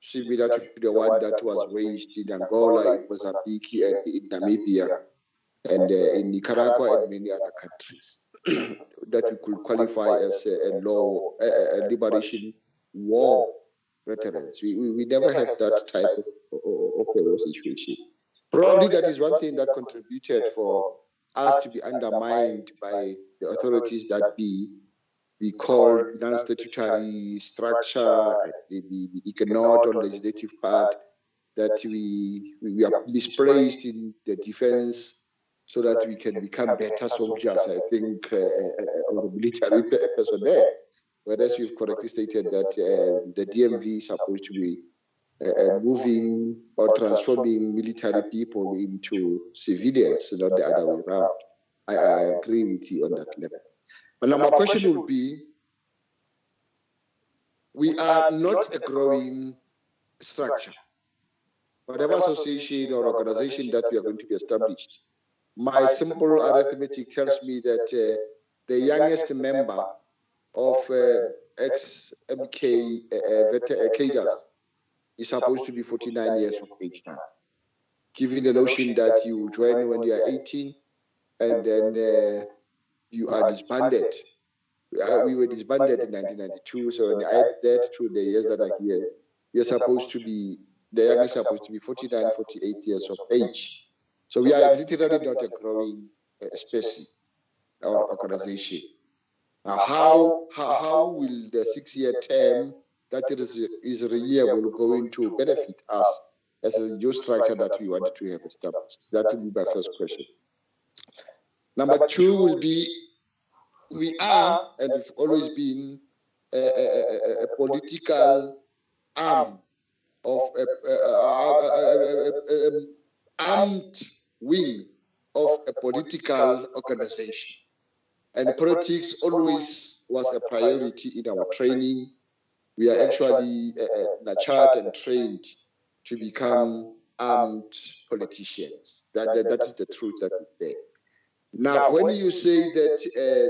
similar to the one that was waged in Angola, in Mozambique, and in Namibia, and in Nicaragua and many other countries that we could qualify as a liberation war veterans. We never had that type of a war situation. Probably that is one thing that contributed for us to be undermined by the authorities that we called non-statutory structure, we ignored on legislative part, that we are misplaced in the defense so that we can become better soldiers, I think, or military personnel. Whereas you've correctly stated that the DMV is supposed to be moving or transforming military people into civilians, not the other way around. I agree with you on that level. But now my question would be, we are not a growing structure. Whatever association or organization that we are going to be established, my simple arithmetic tells me that the youngest member of EXMK cadre is supposed to be 49 years of age now, given the notion that you join when you are 18 and then you are disbanded. We were disbanded in 1992, so when I add that to the years that are here, you're supposed to be, the youngest is supposed to be 49, 48 years of age. So we are literally not a growing species or organization. Now, how will the 6-year term that is renewable going to benefit us as a new structure that we want to have established? That will be my first question. Number two will be, we are and we've always been a political arm of armed wing of a political organization. And politics always was a priority in our training. We are actually nurtured and trained to become armed politicians. That is the truth that is there. Now, when you say that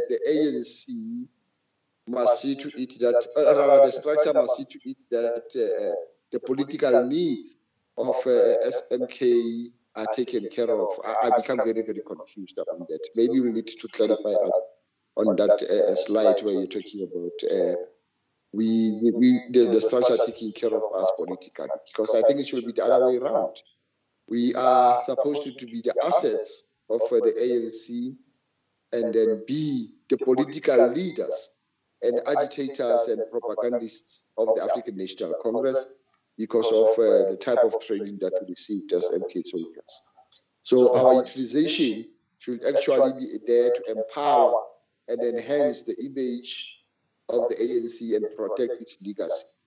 the ANC must see to it that, the structure must see to it that the political needs of SMK are taken care of, I become very, very confused about that. Maybe we need to clarify on that slide where you're talking about the structure taking care of us politically, because I think it should be the other way around. We are supposed to be the assets of the ANC and then be the political leaders and agitators and propagandists of the African National Congress because of the type of training that we received as MK soldiers. So our utilization should actually be there to empower and enhance the image of the ANC and protect its legacy.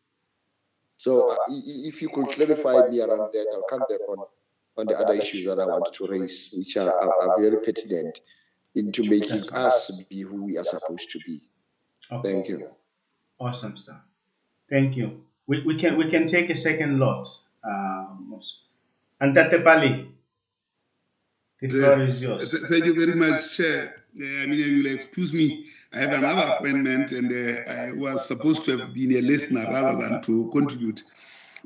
So if you could clarify me around that, I'll come back on the other issues that I want to raise, which are very pertinent into making us be who we are supposed to be. Okay. Thank you. Awesome stuff. Thank you. We can take a second lot. And Tatepali, the floor is yours. Thank you very much, Chair. I mean, you'll excuse me. I have another appointment, and I was supposed to have been a listener rather than to contribute.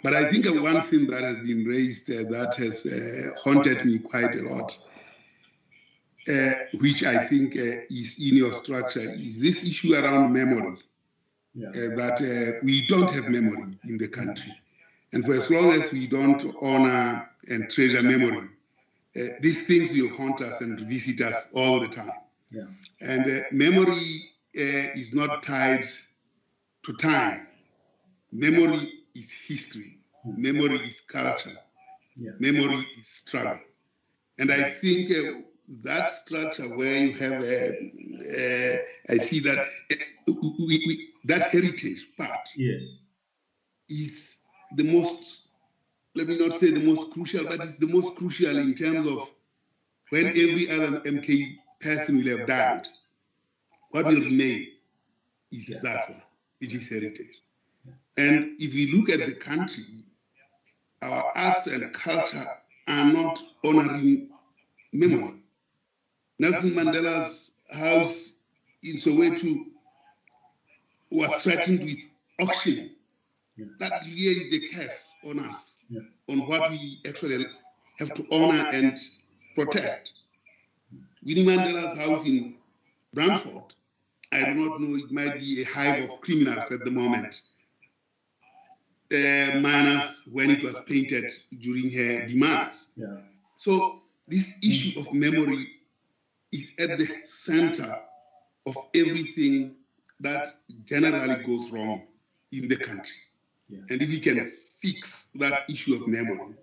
But I think one thing that has been raised that has haunted me quite a lot, which I think is in your structure, is this issue around memory. That we don't have memory in the country. And for as long as we don't honor and treasure memory, these things will haunt us and visit us all the time. Yeah. And memory is not tied to time. Memory is history. Memory is culture. Yeah. Memory is struggle. And I think that structure where you have I see that that heritage part Yes. is the most, let me not say the most crucial, but it's the most crucial in terms of when every other MK person will have died, what will remain is that one, which is heritage. And if you look at the country, our arts and culture are not honoring memory. Nelson Mandela's house in Soweto was threatened with auction. That really is a curse on us, on what we actually have to honor and protect. Winnie Mandela's house in Brantford, I do not know, it might be a hive of criminals at the moment, minus when it was painted during her demise. Yeah. So this issue of memory is at the center of everything that generally goes wrong in the country. Yeah. And if we can fix that issue of memory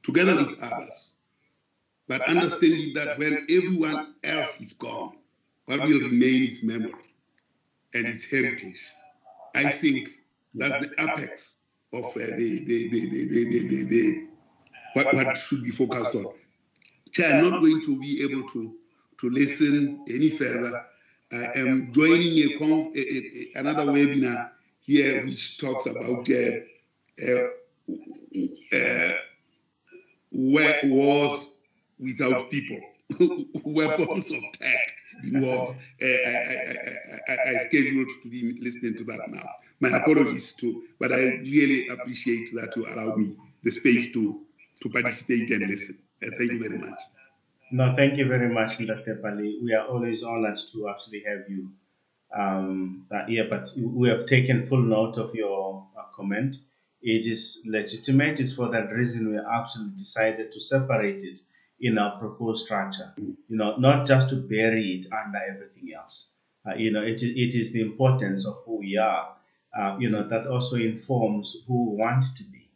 together with others, but understanding that when everyone else is gone, what will remain is memory and its heritage. I think that's the apex of what should be focused on. So I'm not going to be able to listen any further. I am joining another webinar here which talks about wars without people, weapons of tech in wars. I scheduled to be listening to that now. My apologies too, but I really appreciate that you allowed me the space to participate and listen. Thank you very much. No, thank you very much, Dr. Pali. We are always honored to actually have you here, but we have taken full note of your comment. It is legitimate. It's for that reason we actually decided to separate it in our proposed structure. Not just to bury it under everything else. It is the importance of who we are. That also informs who we want to be,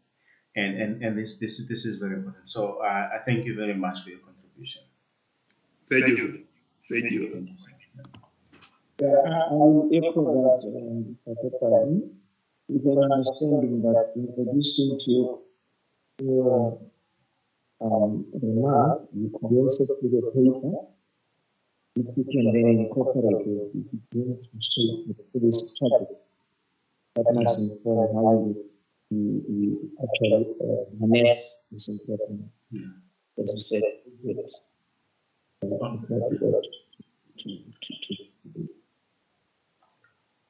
and this is very important. So I thank you very much for your contribution. Thank you, sir. Thank you. I will echo that, Dr. Pali, with an understanding that in addition to your remark, you could also put a paper which you can then incorporate it if you want to shape the police strategy that must inform how you actually harness this important, as you said,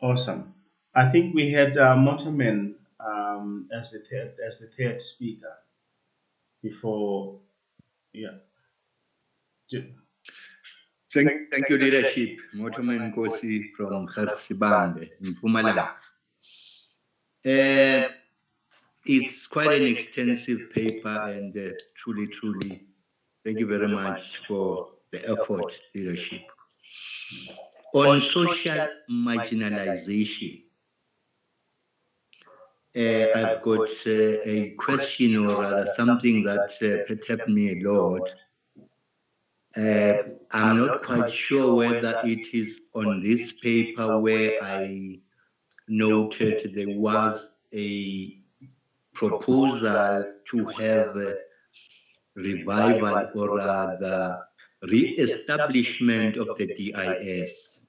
Awesome. I think we had Motorman as the third speaker before. Yeah. Thank you, leadership. Motorman Kosi from Gersibande in Mpumalanga. It's quite an extensive paper, and truly, thank you very much for the effort, leadership. On social marginalization, I've got a question, or rather something that perturbed me a lot. I'm not quite sure whether it is on this paper where I noted there was a proposal to have a revival, or rather re-establishment of the DIS,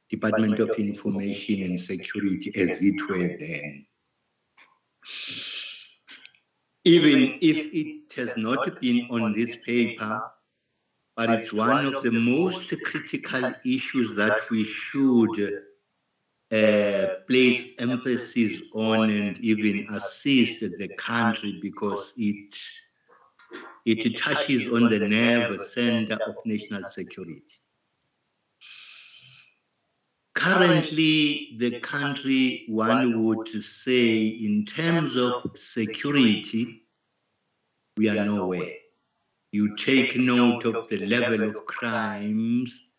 Department of Information and Security, as it were then. Even if it has not been on this paper, but it's one of the most critical issues that we should place emphasis on and even assist the country, because it touches on the nerve center of national security. Currently, the country, one would say, in terms of security, we are nowhere. You take note of the level of crimes,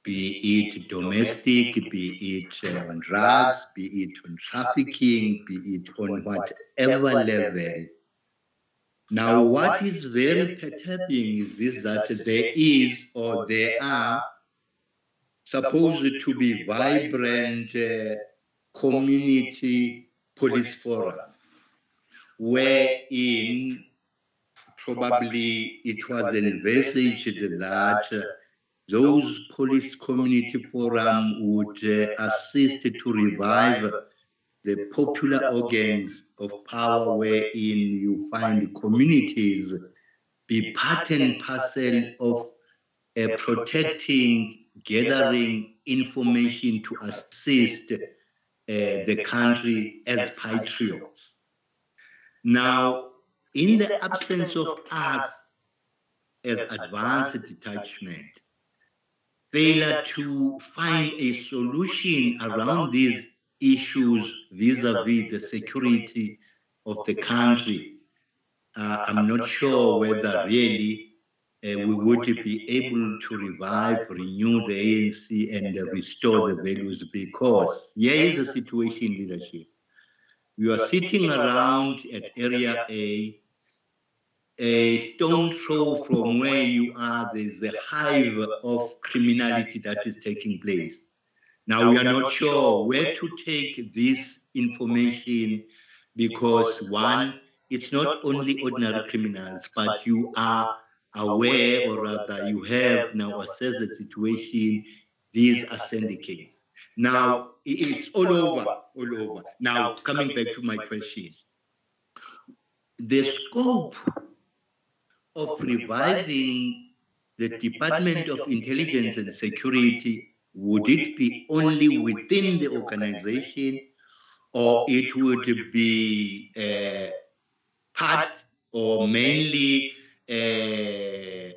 be it domestic, be it on drugs, be it on trafficking, be it on whatever level. Now, what is very perturbing is this, that there is or there are supposed to be vibrant community police forum, wherein probably it was envisaged that those police community forum would assist to revive the popular organs of power, wherein you find communities be part and parcel of protecting, gathering information to assist the country as patriots. Now, in the absence of us as advanced detachment, failure to find a solution around these issues vis-a-vis the security of the country, I'm not sure whether really we would be able to revive, renew the ANC and restore the values, because here is the situation, leadership. You are sitting around at Area a stone throw from where you are, there's a hive of criminality that is taking place. Now, we are not sure where to take this information, because one, it's not only ordinary criminals, but you are aware, or rather you have now assessed the situation, these are syndicates. Now, it's all over. Now, coming back to my question, the scope of reviving the Department of Intelligence and Security, would it be only within the organization, or it would be part or mainly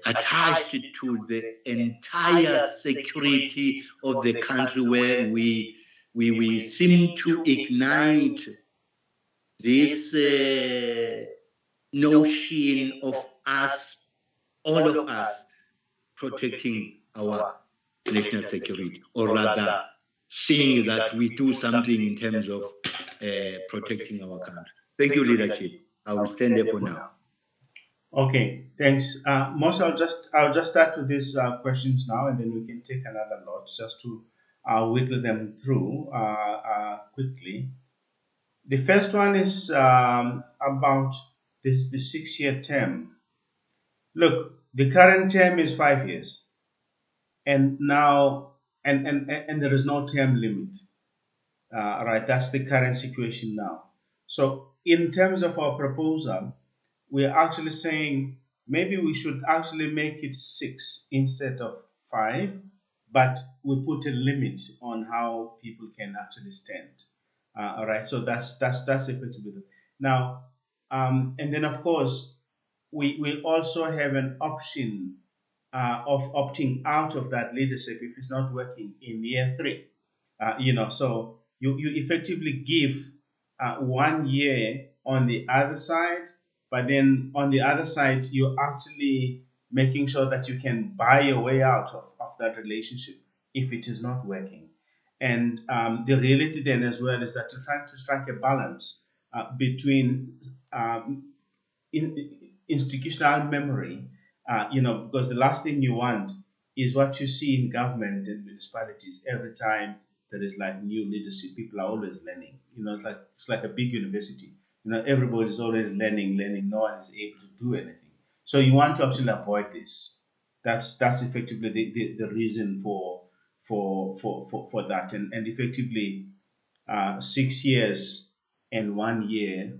attached to the entire security of the country, where we seem to ignite this notion of us, all of us, protecting our national security, or rather seeing that we do something in terms of protecting our country. Thank you, leadership. I will stand there for now. Okay, thanks. Most, I'll just start with these questions now, and then we can take another lot just to whittle them through quickly. The first one is about the 6-year term. Look, the current term is 5 years, and now and there is no term limit. Right, that's the current situation now. So, in terms of our proposal, we're actually saying maybe we should actually make it 6 instead of 5, but we put a limit on how people can actually stand. All right, so that's effectively it. Now, and then of course we will also have an option of opting out of that leadership if it's not working in year 3. So you effectively give 1 year on the other side, but then on the other side, you're actually making sure that you can buy your way out of that relationship if it is not working. And the reality then as well is that you're trying to strike a balance between institutional memory, because the last thing you want is what you see in government and municipalities every time there is like new leadership. People are always learning. It's like a big university. Everybody's always learning. No one is able to do anything. So you want to actually avoid this. That's effectively the reason for that, and effectively 6 years and 1 year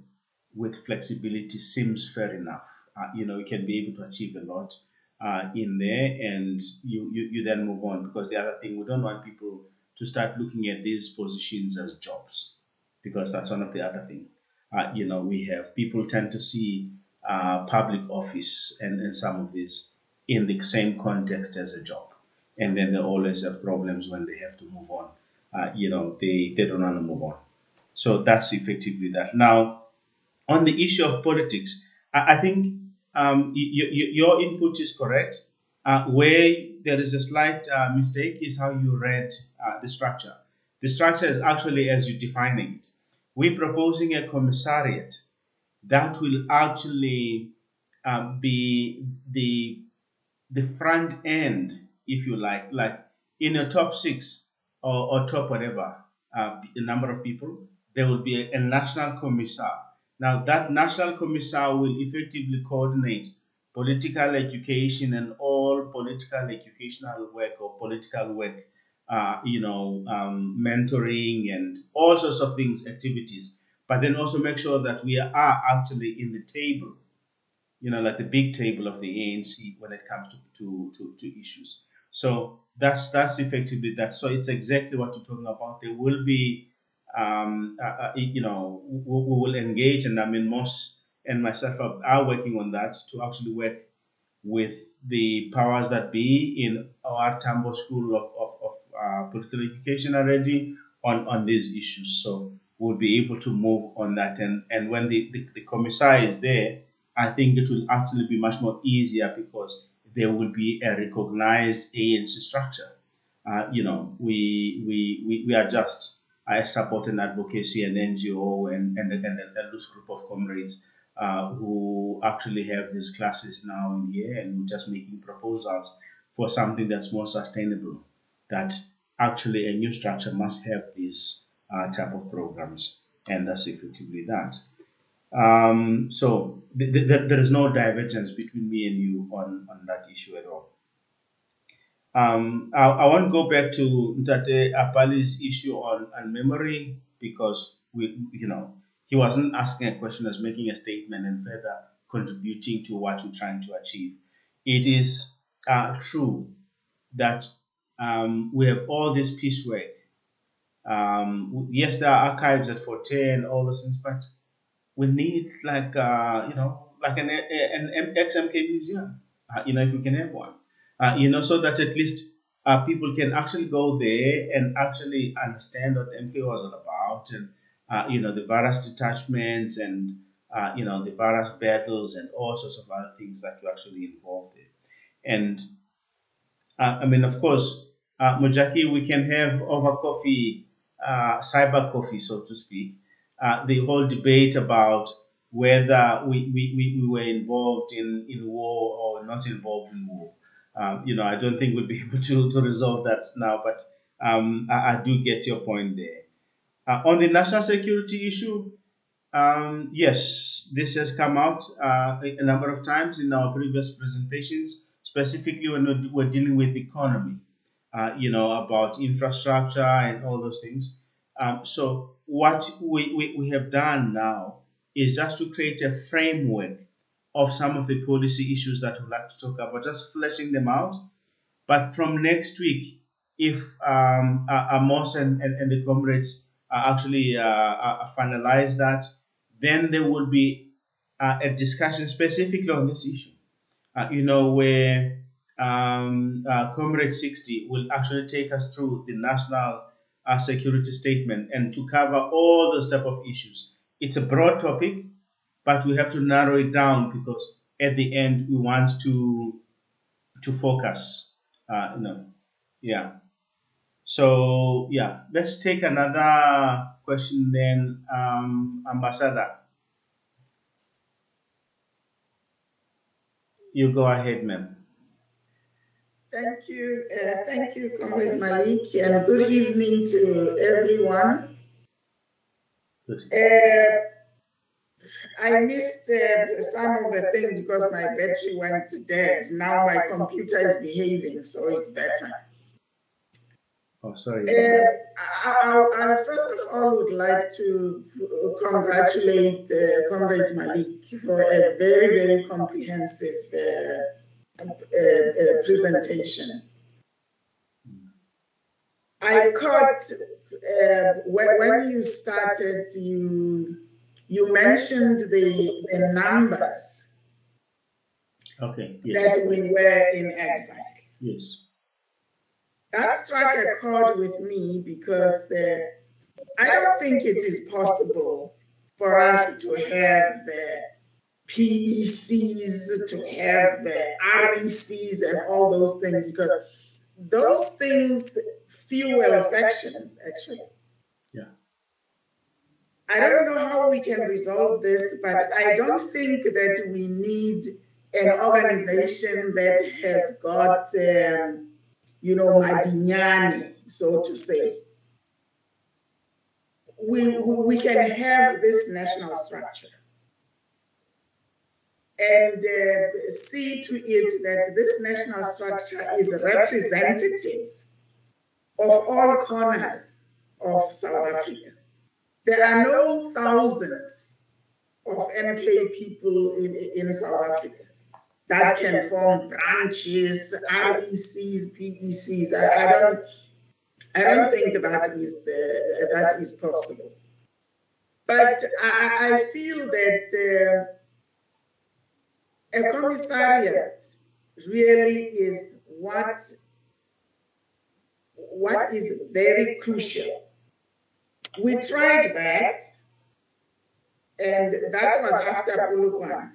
with flexibility seems fair enough. You can be able to achieve a lot in there, and you then move on, because the other thing, we don't want people to start looking at these positions as jobs, because that's one of the other things. We have people tend to see public office and some of this in the same context as a job, and then they always have problems when they have to move on. They don't want to move on. So that's effectively that. Now, on the issue of politics, I think your input is correct. Where there is a slight mistake is how you read the structure. The structure is actually as you're defining it. We're proposing a commissariat that will actually be the front end, if you like in a top six or top whatever, the number of people, there will be a national commissar. Now, that national commissar will effectively coordinate political education and all political educational work or political work, mentoring and all sorts of things, activities, but then also make sure that we are actually in the table, like the big table of the ANC when it comes to issues. So that's effectively that. So it's exactly what you're talking about. There will be, we will engage, and I mean, Moss and myself are working on that to actually work with the powers that be in our Tambo School of Political Education already on these issues. So we'll be able to move on that. And when the commissar is there, I think it will actually be much more easier because there will be a recognized ANC structure. We are just a support and advocacy and NGO and loose group of comrades who actually have these classes now in here, and we're just making proposals for something that's more sustainable. That actually a new structure must have these type of programs, and that's effectively that. So there is no divergence between me and you on that issue at all. I want to go back to Ntate Apali's issue on memory because he wasn't asking a question, as making a statement and further contributing to what we're trying to achieve. It is true that we have all this piecework. Yes, there are archives at Forte and all those things, but we need like an XMK museum, if we can have one, so that at least people can actually go there and actually understand what MK was all about, and the various detachments and the various battles and all sorts of other things that were actually involved in. And I mean, of course, Mujaki, we can have over coffee, cyber coffee, so to speak, the whole debate about whether we were involved in war or not involved in war. I don't think we'll be able to resolve that now, but I do get your point there. On the national security issue, yes, this has come out a number of times in our previous presentations, specifically when we're dealing with economy, about infrastructure and all those things. So what we have done now is just to create a framework of some of the policy issues that we'd like to talk about, just fleshing them out. But from next week, if Amos and the comrades actually finalize that, then there will be a discussion specifically on this issue. Where Comrade 60 will actually take us through the national security statement and to cover all those type of issues. It's a broad topic, but we have to narrow it down because at the end we want to focus. Yeah. So yeah, let's take another question then, Ambassador. You go ahead, ma'am. Thank you, Comrade Malik, and good evening to everyone. I missed some of the things because my battery went dead. Now my computer is behaving, so it's better. Oh, sorry. I first of all would like to congratulate Comrade Malik for a very, very comprehensive presentation. I caught when you started, you mentioned the numbers. Okay. Yes. That we were in exile. Yes. That struck a chord with me because I don't think it is possible for us to have the PECs, to have the RECs and all those things, because those things fuel factions, actually. Yeah. I don't know how we can resolve this, but I don't think that we need an organization that has got, Madinyani, so to say. We can have this national structure and see to it that this national structure is representative of all corners of South Africa. There are no thousands of MK people in South Africa that can form branches, RECs, PECs. I don't think that is possible. But I feel that a commissariat really is what is very crucial. We tried that, and that was after Polokwane.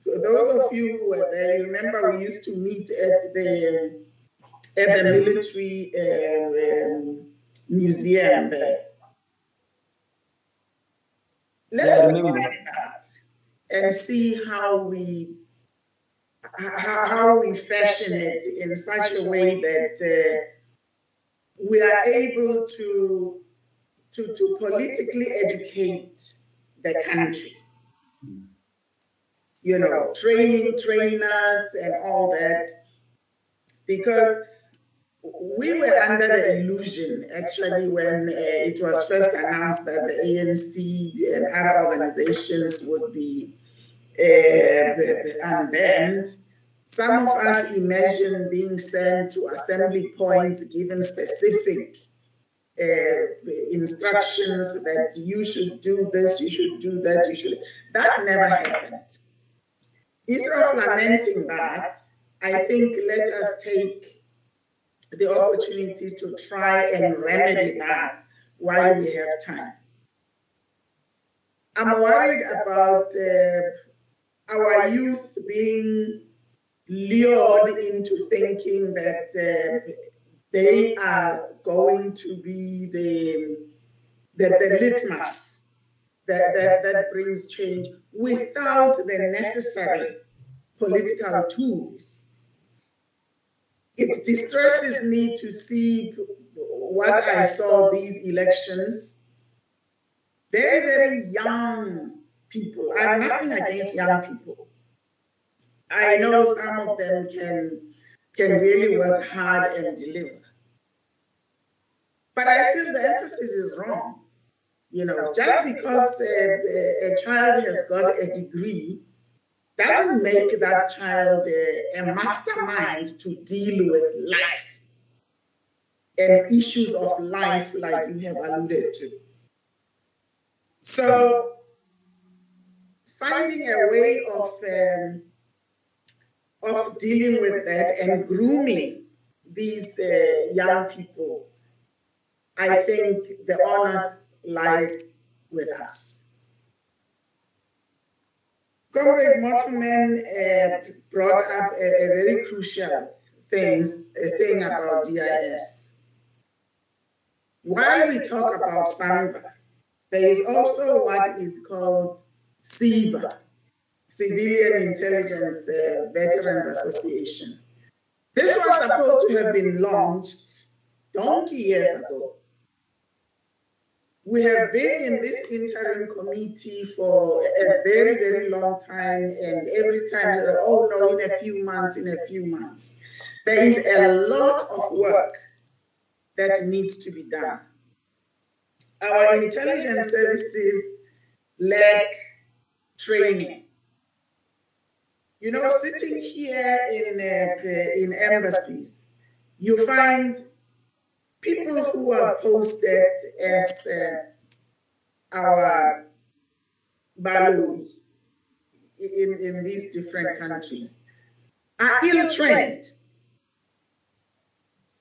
Those of you who were there, you remember we used to meet at the military museum there. Let's look at that and see how we fashion it in such a way that we are able to politically educate the country. Training trainers and all that, because we were under the illusion, actually, when it was first announced that the ANC and other organizations would be unbanned. Some of us imagined being sent to assembly points, given specific instructions that you should do this, you should do that, you should. That never happened. Instead of lamenting that, I think let us take the opportunity to try and remedy that while we have time. I'm worried about our youth being lured into thinking that they are going to be the litmus that brings change without the necessary political tools. It distresses me to see what I saw these elections. Very, very young people. I have nothing against young people. I know some of them can really work hard and deliver. But I feel the emphasis is wrong. Just because a child has got a degree doesn't make that child a mastermind to deal with life and issues of life like you have alluded to. So finding a way of dealing with that and grooming these young people, I think the onus lies with us. Comrade Motorman brought up a very crucial thing about DIS. While we talk about SANVA, there is also what is called CIVA, Civilian Intelligence Veterans Association. This was supposed to have been launched donkey years ago. We have been in this interim committee for a very, very long time, and every time, oh no, in a few months. There is a lot of work that needs to be done. Our intelligence services lack training. Sitting here in embassies, you find people who are posted as our Baloi in these different countries are ill-trained.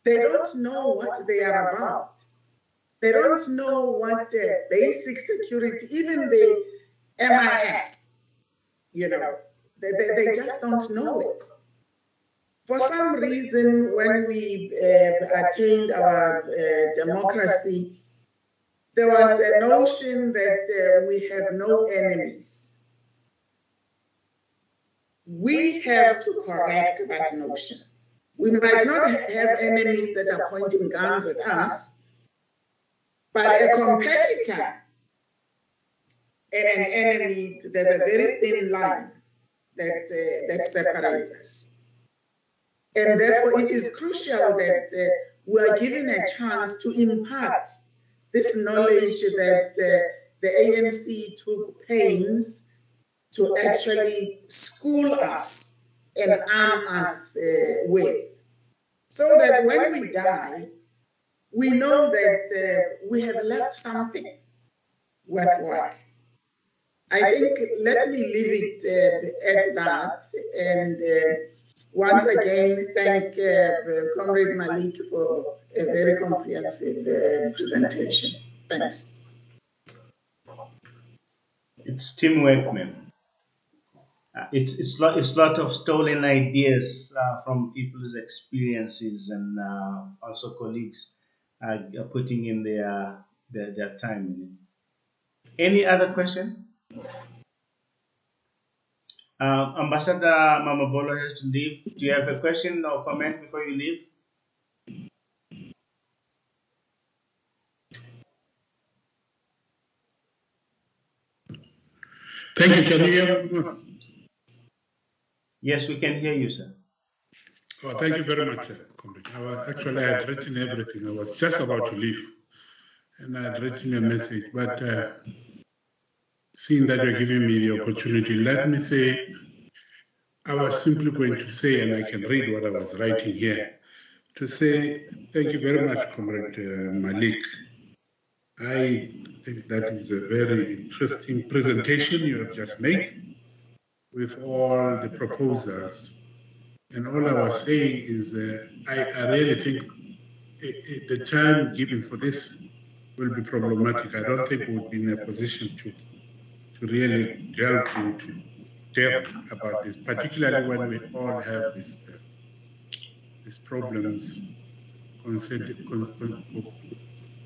They don't know what they are about. They don't know what the basic security, even the MIS, they just don't know it. For some reason, when we attained our democracy, there was a notion that we have no enemies. we have to correct that notion. We might not have enemies that are pointing guns at us, but a competitor and an enemy, there's a very thin line that separates us. And therefore, it is crucial that we are given a chance to impart this knowledge that the ANC took pains to actually school us and arm us with. So that when we die, we know that we have left something worthwhile. I think let me leave it at that. And once again, thank Comrade Malik for a very comprehensive presentation. Thanks. It's teamwork, man. It's lot of stolen ideas from people's experiences and also colleagues putting in their time in it. Any other question? Ambassador Mamabolo has to leave. Do you have a question or comment before you leave? Thank you. Can you hear me? Yes, we can hear you, sir. Oh, thank you very much, Comrade. I had written everything. I was just about to leave, and I had written a message. But seeing that you're giving me the opportunity, let me say, I was simply going to say, and I can read what I was writing here, to say thank you very much, Comrade Malik. I think that is a very interesting presentation you have just made with all the proposals. And all I was saying is I really think the time given for this will be problematic. I don't think we would be in a position to really delve into depth about this, particularly when we all have these problems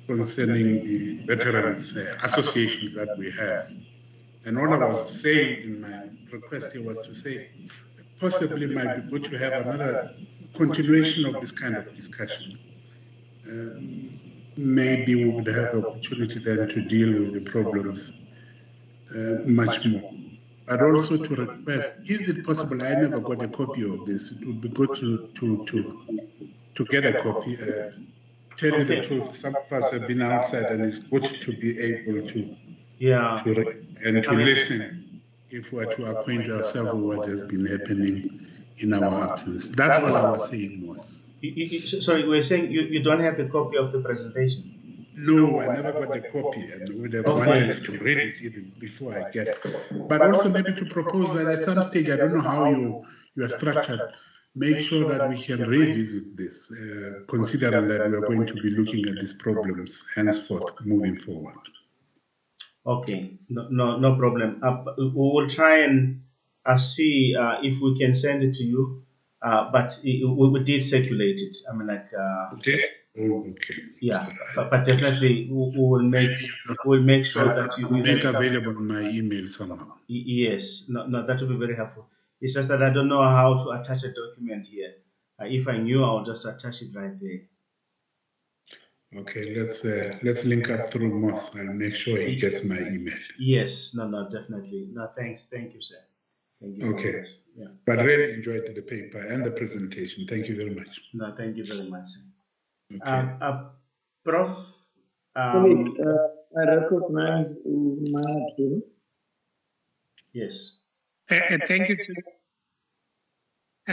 concerning the veterans associations that we have. And all I was saying in my request here was to say, possibly might be good to have another continuation of this kind of discussion. Maybe we would have the opportunity then to deal with the problems much more. But also to request, is it possible? I never got a copy of this. It would be good to get a copy. Tell you the truth, some of us have been outside, and it's good to be able to listen if we are to acquaint ourselves with what has been happening in our absence. That's what I was saying was. Sorry, we're saying you don't have a copy of the presentation? No, I never got a copy, and would have wanted to read it even before I get it. But also maybe to propose that at some stage, I don't know how you are structured, make sure that we can revisit this, considering that we are going to be looking at these problems henceforth moving forward. Okay, no problem. We will try and see if we can send it to you, but we did circulate it. I mean, like. Okay. Okay. Yeah, but definitely we'll make sure that you make available my email somehow. Yes, no, that would be very helpful. It's just that I don't know how to attach a document here. If I knew, I'll just attach it right there. Okay, let's link up through Moss and make sure he gets my email. Yes, no, definitely. No, thank you, sir. Thank you. Okay. Yeah. But really enjoyed the paper and the presentation. Thank you very much. No, thank you very much, sir. Okay. Prof. I recognize Martin. Yes. Thank you.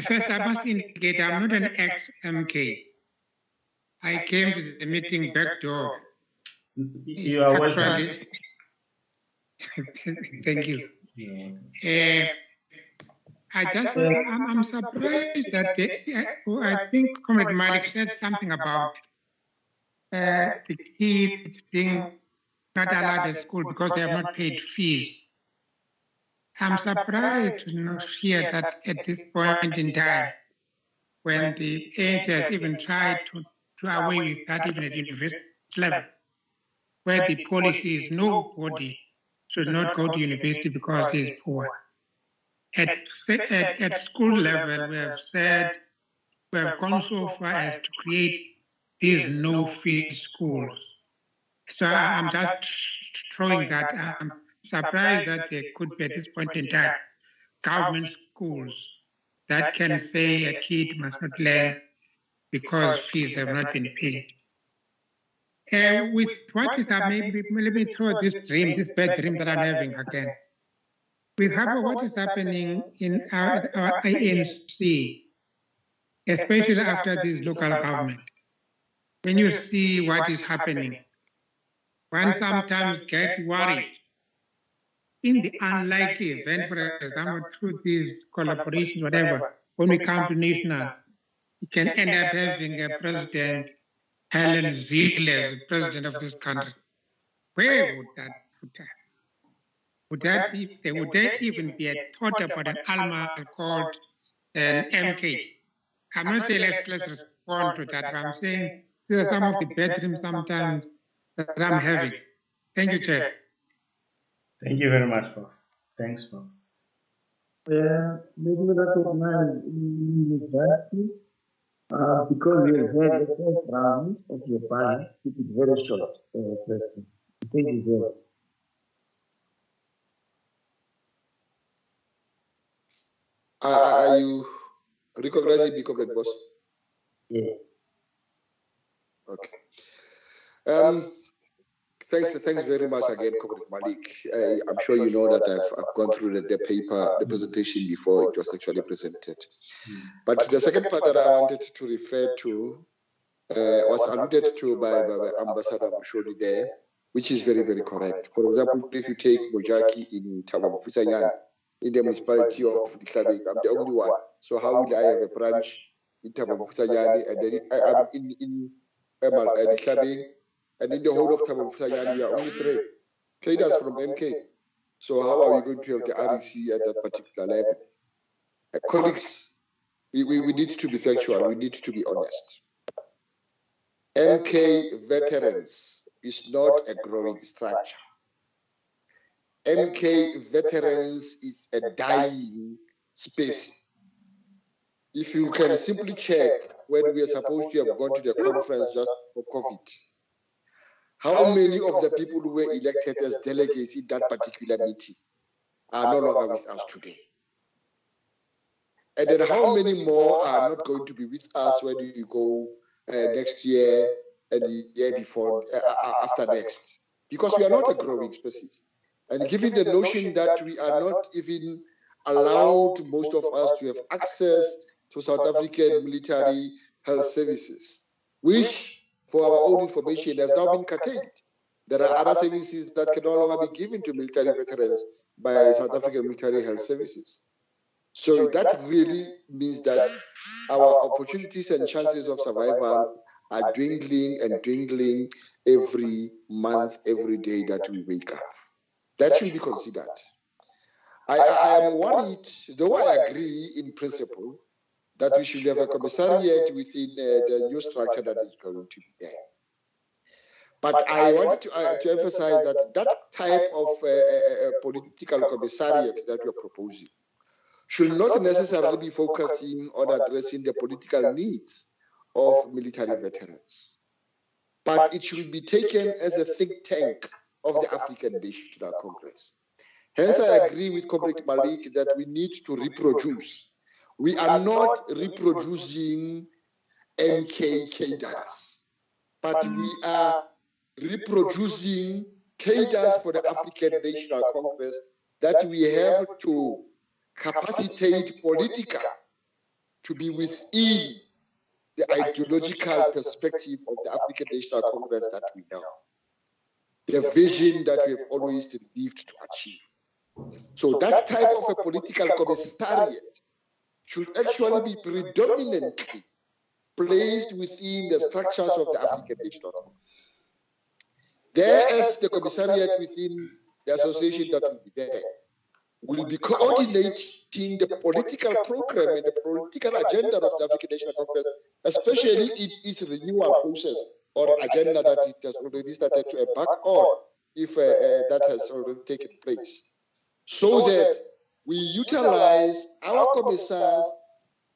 First, I must indicate I'm not an ex-MK. I came to the meeting back door. You are welcome. Thank you. Yeah. I'm surprised that I think Comrade Malik said something about the kids being not allowed at school because they have not paid fees. I'm surprised to not hear that at this point in time, when the ANC has even tried to do away with that even at university level, where the policy is nobody should not go to university because he is poor. At school level, we have gone so far as to create these no-fee schools. So I'm just throwing that. I'm surprised that there could be at this point in time government schools that can say a kid must not learn because fees have not been paid. With what is that, maybe let me throw this bad dream that I'm having again. With what is happening in our ANC, especially after this local government, when you see what is happening, one sometimes gets worried in the unlikely event, for example, through these collaborations, whatever, when we come to national, we can end up having a president, Helen Zille, as the president of this country. Where would that put her? Would there even be a thought about an Alma called an MK? I'm not saying let's respond to that, but I'm saying these are some of the bedrooms sometimes that I'm having. Thank you, Chair. Thank you very much, Prof. Thanks, Prof. Let me recognize university because you have had the first round of your bias. Keep it very short, question. Thank you, sir. Are you recognizing me, Comrade Boss? Yeah. Okay. Thanks very much again, Comrade Malik. I'm sure you know that I've gone through the paper, the presentation before it was actually presented. But the second part that I wanted to refer to was alluded to by Ambassador Musholi there, which is very, very correct. For example, if you take Mojaki in Tabamfusanyana, in the municipality of Diklabek, I'm the only one. So how will I have a branch in Tabamfusanyana and then I'm in Diklabek, and in the whole of Tabamfusanyana, we are only 3 cadres from MK. So how are we going to have the REC at that particular level? Colleagues, we need to be factual, we need to be honest. MK veterans is not a growing structure. MK veterans is a dying space. If you can simply check when we are supposed to have gone to the conference just for COVID, how many of the people who were elected as delegates in that particular meeting are no longer with us today? And then how many more are not going to be with us when you go next year and the year before, after next? Because we are not a growing species. And given the notion that we are not even allowed, most of us, to have access to South African military health services, which, for our own information, has now been curtailed. There are other services that can no longer be given to military veterans by South African military health services. So that really means that our opportunities and chances of survival are dwindling and dwindling every month, every day that we wake up. That should be considered. I am worried, though I agree in principle, that we should have a commissariat within the new structure that is going to be there. But I wanted to emphasize that type of political commissariat that we are proposing should not necessarily be focusing on addressing the political needs of military veterans, but it should be taken as a think tank of the African National Congress. Hence, I agree with Comrade Malik that we need to reproduce. We are not reproducing MK cadres, but we are reproducing cadres for the African National Congress that we have to capacitate politica to be within the ideological perspective of the African National Congress that we know, the vision that we have always believed to achieve. So that type of a political commissariat should actually be predominantly placed within the structures of the African National Congress. Thereas the commissariat within the association that will be there will be coordinating the political program and the political agenda of the African National Congress, especially in its renewal process or agenda that it has already started to embark on, if that has already taken place, so that we utilize our commissars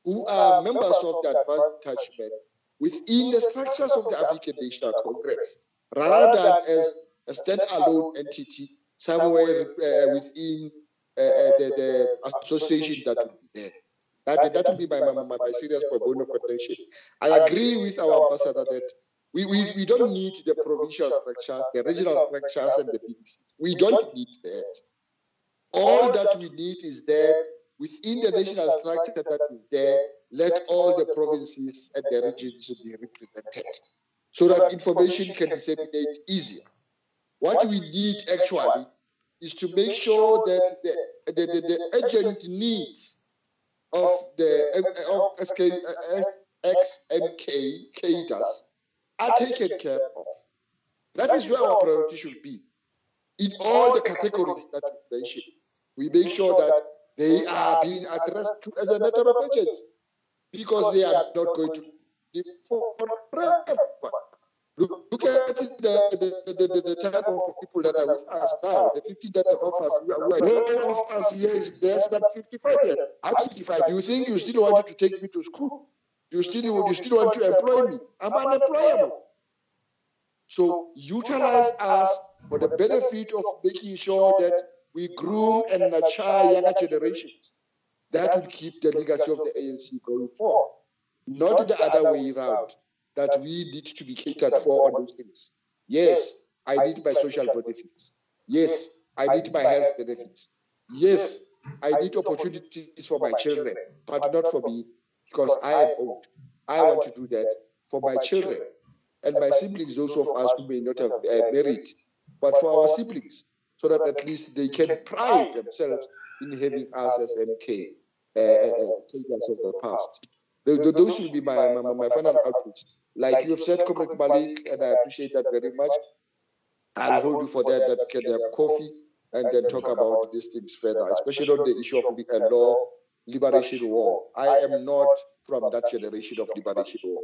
who are members of the advanced detachment within the structures of the African National Congress, rather than as a standalone entity somewhere within the association that will be there. That will be my serious bone of contention. I agree with our ambassador that we don't need the provincial structures, the regional structures, and the bigs. We don't need that. All that we need is that within the national structure that is there, let all the provinces and the regions be represented so that information can disseminate easier. What we need actually is to make sure that the urgent needs of the EXMK cadres are taken care of. That is where our priority should be. In all the categories that we mentioned, we make sure that they are being addressed to as a matter of urgency, because they are not going to live forever. Look at the type of people that are with us now, the 50 that are of us, all of us here is less than 55 years. I'm 65. Do you think you still wanted to take me to school? Do you still want to employ me? I'm unemployable. So utilize us for the benefit of making sure that we groom and nurture younger generations. That will keep the legacy of the ANC going forward, not the other way around, that we need to be catered for on those things. Yes, I need my social benefits. Yes, I need my health benefits. Yes, I need opportunities for my children, but not for me, because I am old. I want to do that for my children and my siblings, those of us who may not have married, but for our siblings, so that at least they can pride themselves in having us as MK, takers of the past. Those will be my final outreach. Like you have said, Comrade Malik, and I appreciate that very much. I'll hold you for that we can have coffee and then talk about these things further, especially on the issue of law, liberation war. I am not from that generation of liberation war.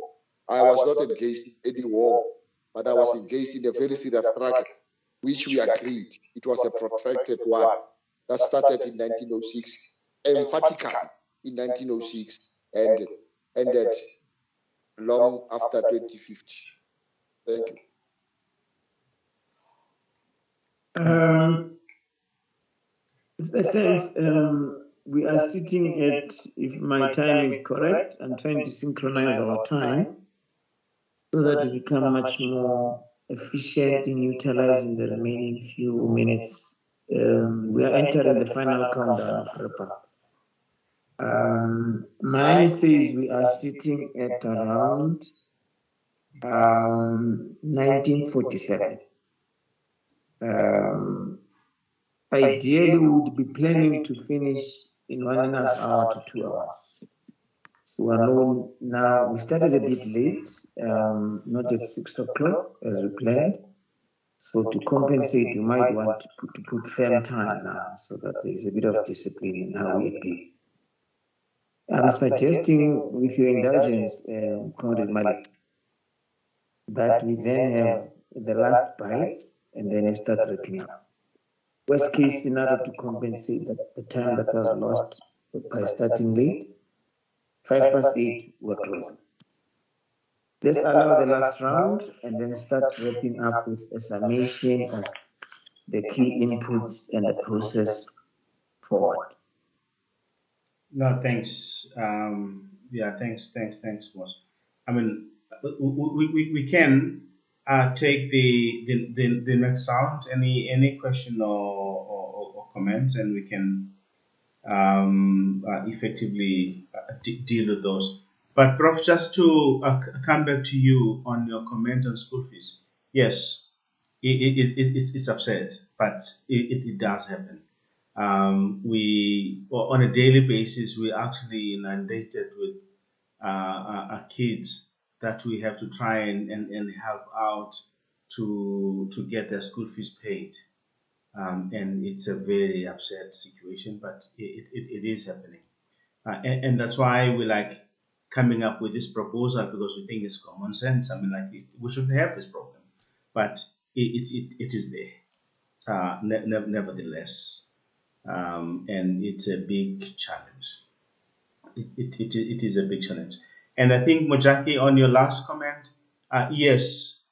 I was not engaged in any war, but I was engaged in a very serious struggle, which we agreed it was a protracted one that started in 1906, emphatically in 1906, and ended long after 2050. Thank you. Thanks. We are sitting at, if my time is correct, I'm trying to synchronize our time so that we become much more efficient in utilizing the remaining few minutes. We are entering the final countdown of wrap-up. Mine says we are sitting at around 1947. Ideally, we would be planning to finish in 1.5 hours to 2 hours. So we started a bit late, not at 6 o'clock as we planned. So to compensate, you might want to put firm time now so that there is a bit of discipline in how we agree. I'm suggesting, with your indulgence, Comrade Malik, that we then have the last bites and then we start wrapping up. Worst case scenario, to compensate the time that was lost by starting late, 8:05, we're closing. Let's allow the last round and then start wrapping up with a summation of the key inputs and the process forward. No, thanks. Thanks, boss. I mean, we can take the next round. Any question or comments, and we can effectively deal with those. But Prof, just to come back to you on your comment on school fees. Yes, it's absurd, but it does happen. We on a daily basis we actually inundated with our kids that we have to try and help out to get their school fees paid. And it's a very upset situation, but it is happening. And that's why we like coming up with this proposal, because we think it's common sense. I mean, like we shouldn't have this problem, but it is there. Nevertheless, and it's a big challenge. It is a big challenge. And I think, Mojaki, on your last comment, yes,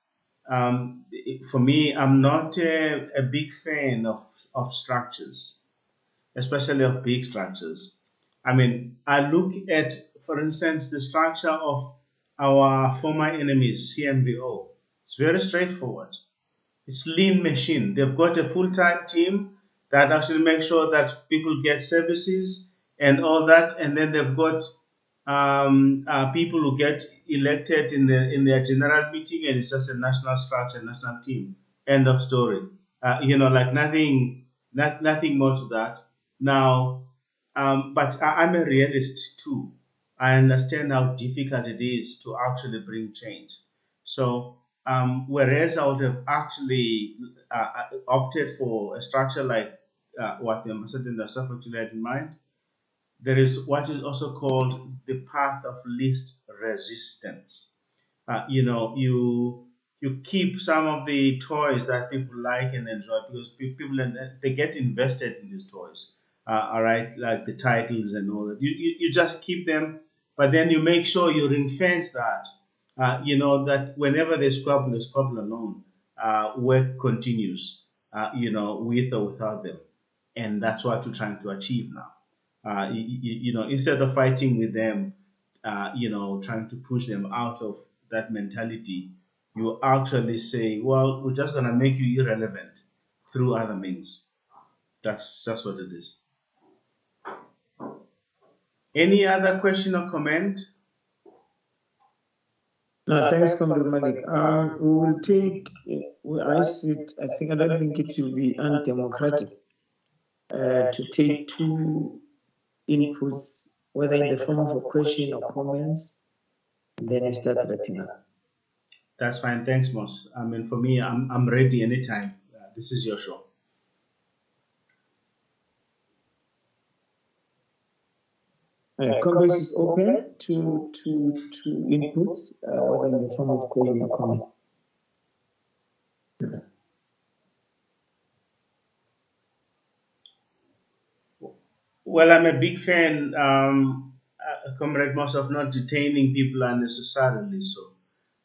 for me, I'm not a big fan of structures, especially of big structures. I mean, I look at, for instance, the structure of our former enemies, CMVO. It's very straightforward. It's lean machine. They've got a full-time team that actually makes sure that people get services and all that, and then they've got people who get elected in their general meeting, and it's just a national structure, national team. End of story. Like nothing more to that. Now, but I'm a realist too. I understand how difficult it is to actually bring change. So, whereas I would have actually opted for a structure like what the ambassador herself actually had in mind, there is what is also called the path of least resistance. You keep some of the toys that people like and enjoy because people they get invested in these toys. All right, like the titles and all that. You just keep them, but then you make sure you ring fence that. That whenever they squabble alone, work continues. With or without them, and that's what we're trying to achieve now. Instead of fighting with them, trying to push them out of that mentality, you actually say, well, we're just going to make you irrelevant through other means. That's what it is. Any other question or comment? No, thanks, Comrade Malik. We will take, I don't think it will be undemocratic to take two inputs, whether in the form of a question or comments, and then we start wrapping up. That's fine. Thanks, Moss. I mean, for me, I'm ready anytime. This is your show. Congress is open to inputs, whether in the form of question or comment. Well, I'm a big fan, Comrade Moss, of not detaining people unnecessarily.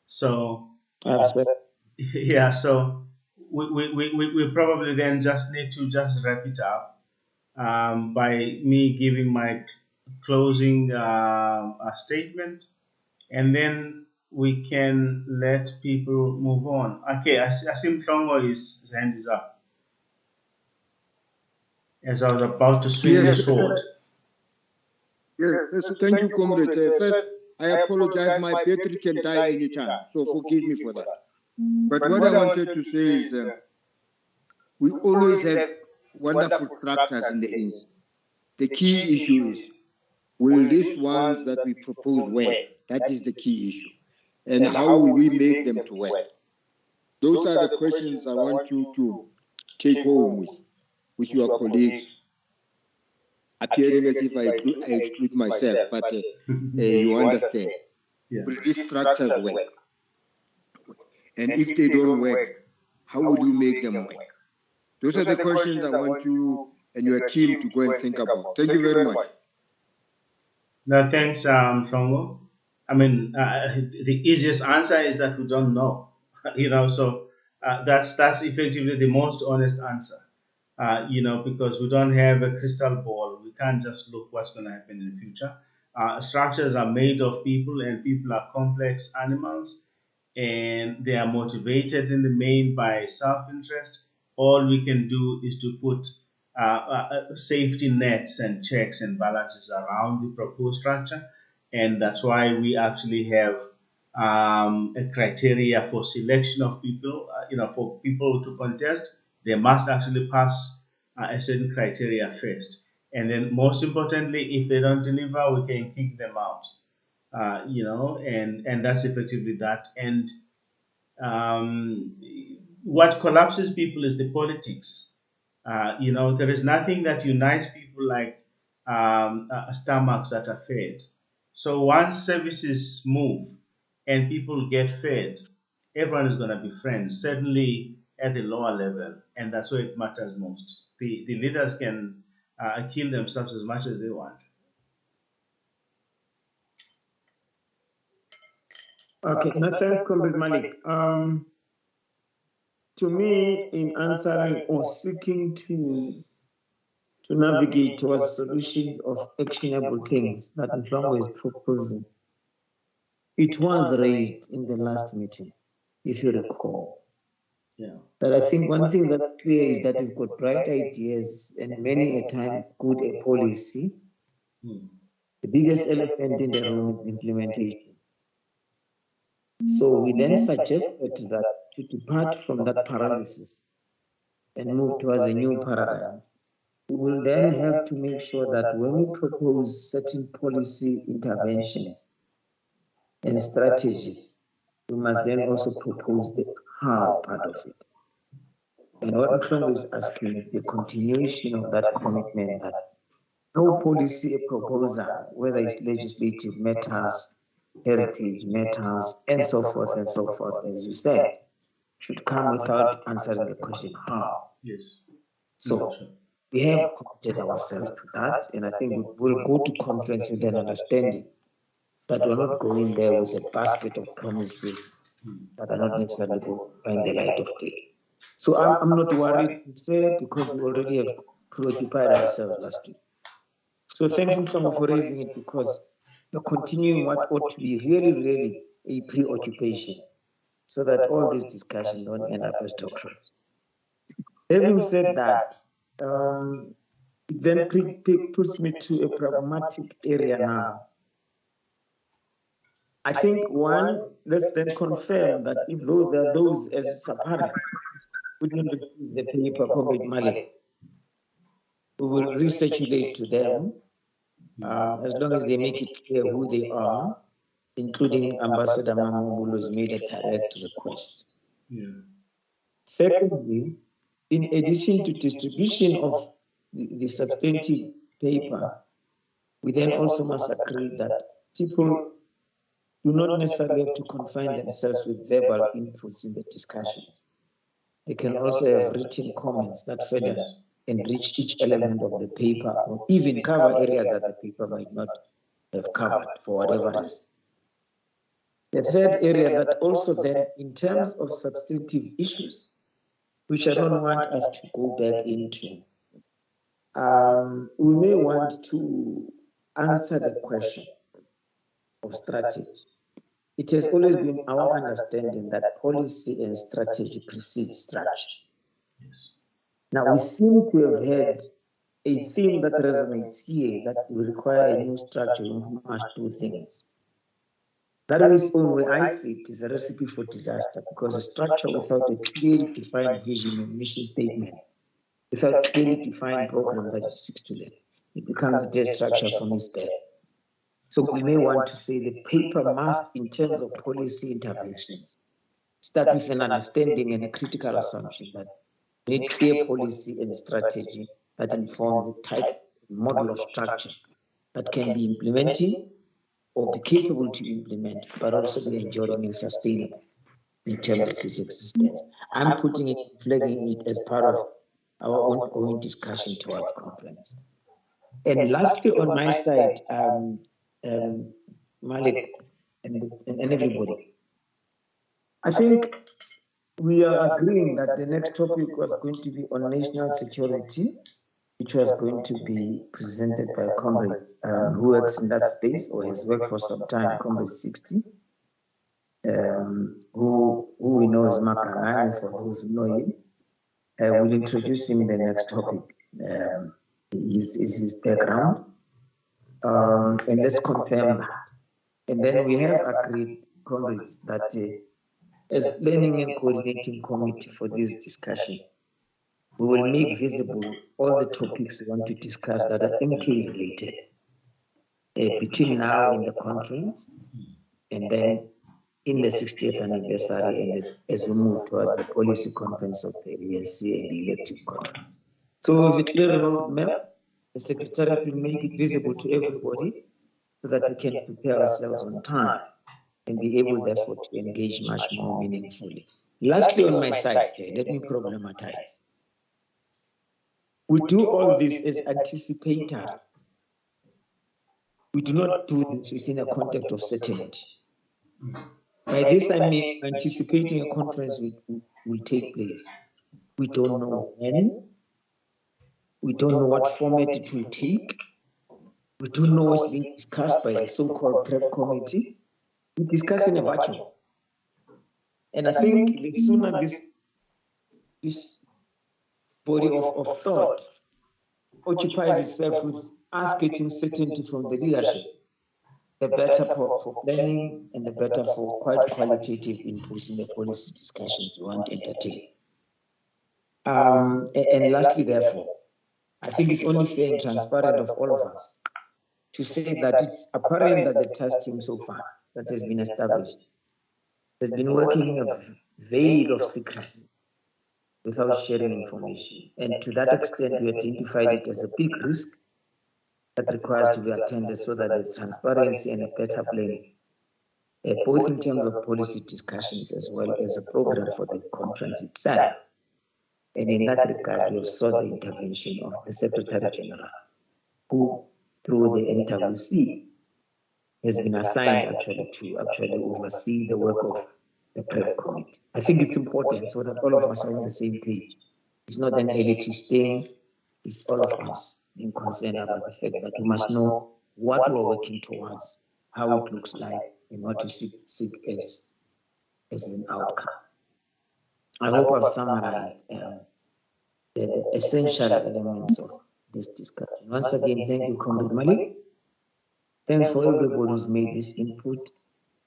So yeah, so we probably then just need to just wrap it up by me giving my closing statement, and then we can let people move on. Okay, I see Mhlongo his hand is up as I was about to swing the sword. Yes, thank you, comrade. First, I apologize. My battery can die anytime, so forgive me for that. But what I wanted to say is we always have wonderful structures in the ANC. The key issue is, will these ones that we propose work? That is the key issue. And how will we make them to work? Those are the questions I want you to take home with your colleagues, appearing as if I exclude myself, but you understand. Yeah. Will these structures work? And if they don't work, how will you make them work? Those are the questions I want you and your team to go and think about. Thank you very much. No, thanks, Mhlongo. I mean, the easiest answer is that we don't know. So that's effectively the most honest answer. Because we don't have a crystal ball. We can't just look what's going to happen in the future. Structures are made of people, and people are complex animals, and they are motivated in the main by self-interest. All we can do is to put safety nets and checks and balances around the proposed structure, and that's why we actually have a criteria for selection of people. For people to contest, they must actually pass a certain criteria first, and then most importantly, if they don't deliver, we can kick them out. And that's effectively that. And um, what collapses people is the politics. There is nothing that unites people like stomachs that are fed. So once services move and people get fed, everyone is going to be friends, certainly at the lower level, and that's where it matters most. The leaders can kill themselves as much as they want. Okay, now thanks, Comrade Malik. To me, in answering or seeking to navigate towards solutions of actionable things that Mhlongo is proposing, it was raised in the last meeting, if you recall. Yeah. But I think one thing that's clear is that we've got bright ideas and many a time good a policy. The biggest elephant in the room is implementation. So we then suggested that to depart from that paralysis and move towards a new paradigm, we will then have to make sure that when we propose certain policy interventions and strategies, we must then also propose the how part of it. And what Mhlongo is asking is the continuation of that commitment that no policy proposal, whether it's legislative matters, heritage matters, and so forth, as you said, should come without answering the question how. Yes. So we have committed ourselves to that, and I think we will go to conference with an understanding that we're not going there with a basket of promises that are not necessarily going to find the light of day. So I'm not worried, say, because we already have preoccupied ourselves last week. So thanks, Mhlongo, for raising it, because you're continuing what ought to be really a preoccupation, so that all these discussions don't end up as doctrines. Having said that, it then puts me to a pragmatic area now. I think one, let's then confirm that if there are those as apparent who didn't receive the paper, Comrade Malik, we will recirculate to them as long as they make it clear who they are, including Ambassador Mamulu has made a direct request. Yeah. Secondly, in addition to distribution of the substantive paper, we then also must agree that people do not necessarily have to confine themselves with verbal inputs in the discussions. They can also have written comments that further enrich each element of the paper, or even cover areas that the paper might not have covered for whatever reason. The third area that also then, in terms of substantive issues, which I don't want us to go back into, we may want to answer the question of strategy. It has always been our understanding that policy and strategy precedes structure. Yes. Now, we seem to have had a theme that resonates here that will require a new structure in which do things. That in its own way, I see it is a recipe for disaster, because a structure without a clearly defined vision and mission statement, without clearly defined program that it seeks to lead, it becomes a dead structure from its birth. So we may want to say the paper must, in terms of policy interventions, start with an understanding and a critical assumption that we need clear policy and strategy that inform the type model of structure that can be implementing or be capable to implement, but also be enduring and sustainable in terms of its existence. I'm putting it, flagging it as part of our ongoing discussion towards conference. And lastly, on my side, Malik and everybody, I think we are agreeing that the next topic was going to be on national security, which was going to be presented by a comrade who works in that space or has worked for some time, Comrade 60, who we know is Makangani, for those who know him. We'll introduce him in the next topic, his background, and let's confirm that. And then we have agreed, comrades, that as planning and coordinating committee for these discussions, we will make visible all the topics we want to discuss that are MK related between now and the conference, and then in the 60th anniversary, and as we move towards the policy conference of the ANC and the elective conference. So with a clear roadmap, the Secretariat will make it visible to everybody so that we can prepare ourselves on time and be able, therefore, to engage much more meaningfully. Lastly, on my side, let me problematize. We do all this as anticipatory. We do not do this within a context of certainty. By this I mean anticipating a conference will take place. We don't know when. We don't know what format it will take. We don't know what's being discussed by the so-called prep committee. We discuss in a vacuum. And I think the sooner this body of thought occupies itself with us getting certainty from the leadership, the better for planning and the better for quite qualitative inputs in the policy discussions we want to entertain. And lastly, therefore, I think it's only fair and transparent of all of us to say that it's apparent that the task team so far that has been established has been working in a veil of secrecy without sharing information. And to that extent, we identified it as a big risk that requires to be attended so that there's transparency and a better planning, both in terms of policy discussions as well as a program for the conference itself. And in that regard, we have sought the intervention of the Secretary General, who, through the NWC, has been assigned to oversee the work of the prep committee. I think it's important so that all of us are on the same page. It's not an elitist thing, it's all of us being concerned about the fact that we must know what we're working towards, how it looks like, and what to seek as an outcome. I hope I've summarized the essential elements of this discussion. Once again, thank you, Comrade Malik. Thanks for everybody who's made this input.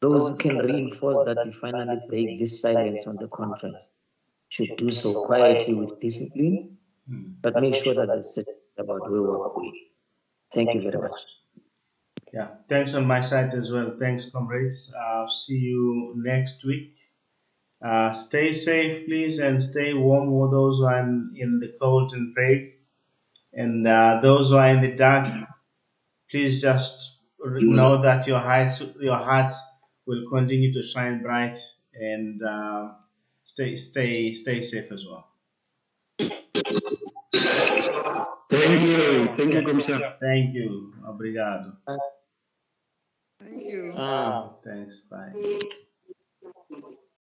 Those who can reinforce that we finally break this silence on the conference should do so quietly with discipline, but make sure that they're set about where we're going. Thank you very much. Yeah, thanks on my side as well. Thanks, comrades. See you next week. Stay safe, please, and stay warm for those who are in the cold and brave. And those who are in the dark, please just know that your hearts will continue to shine bright, and stay safe as well. Thank you, Commissioner. Thank you. Obrigado. Thank you. Thanks. Bye.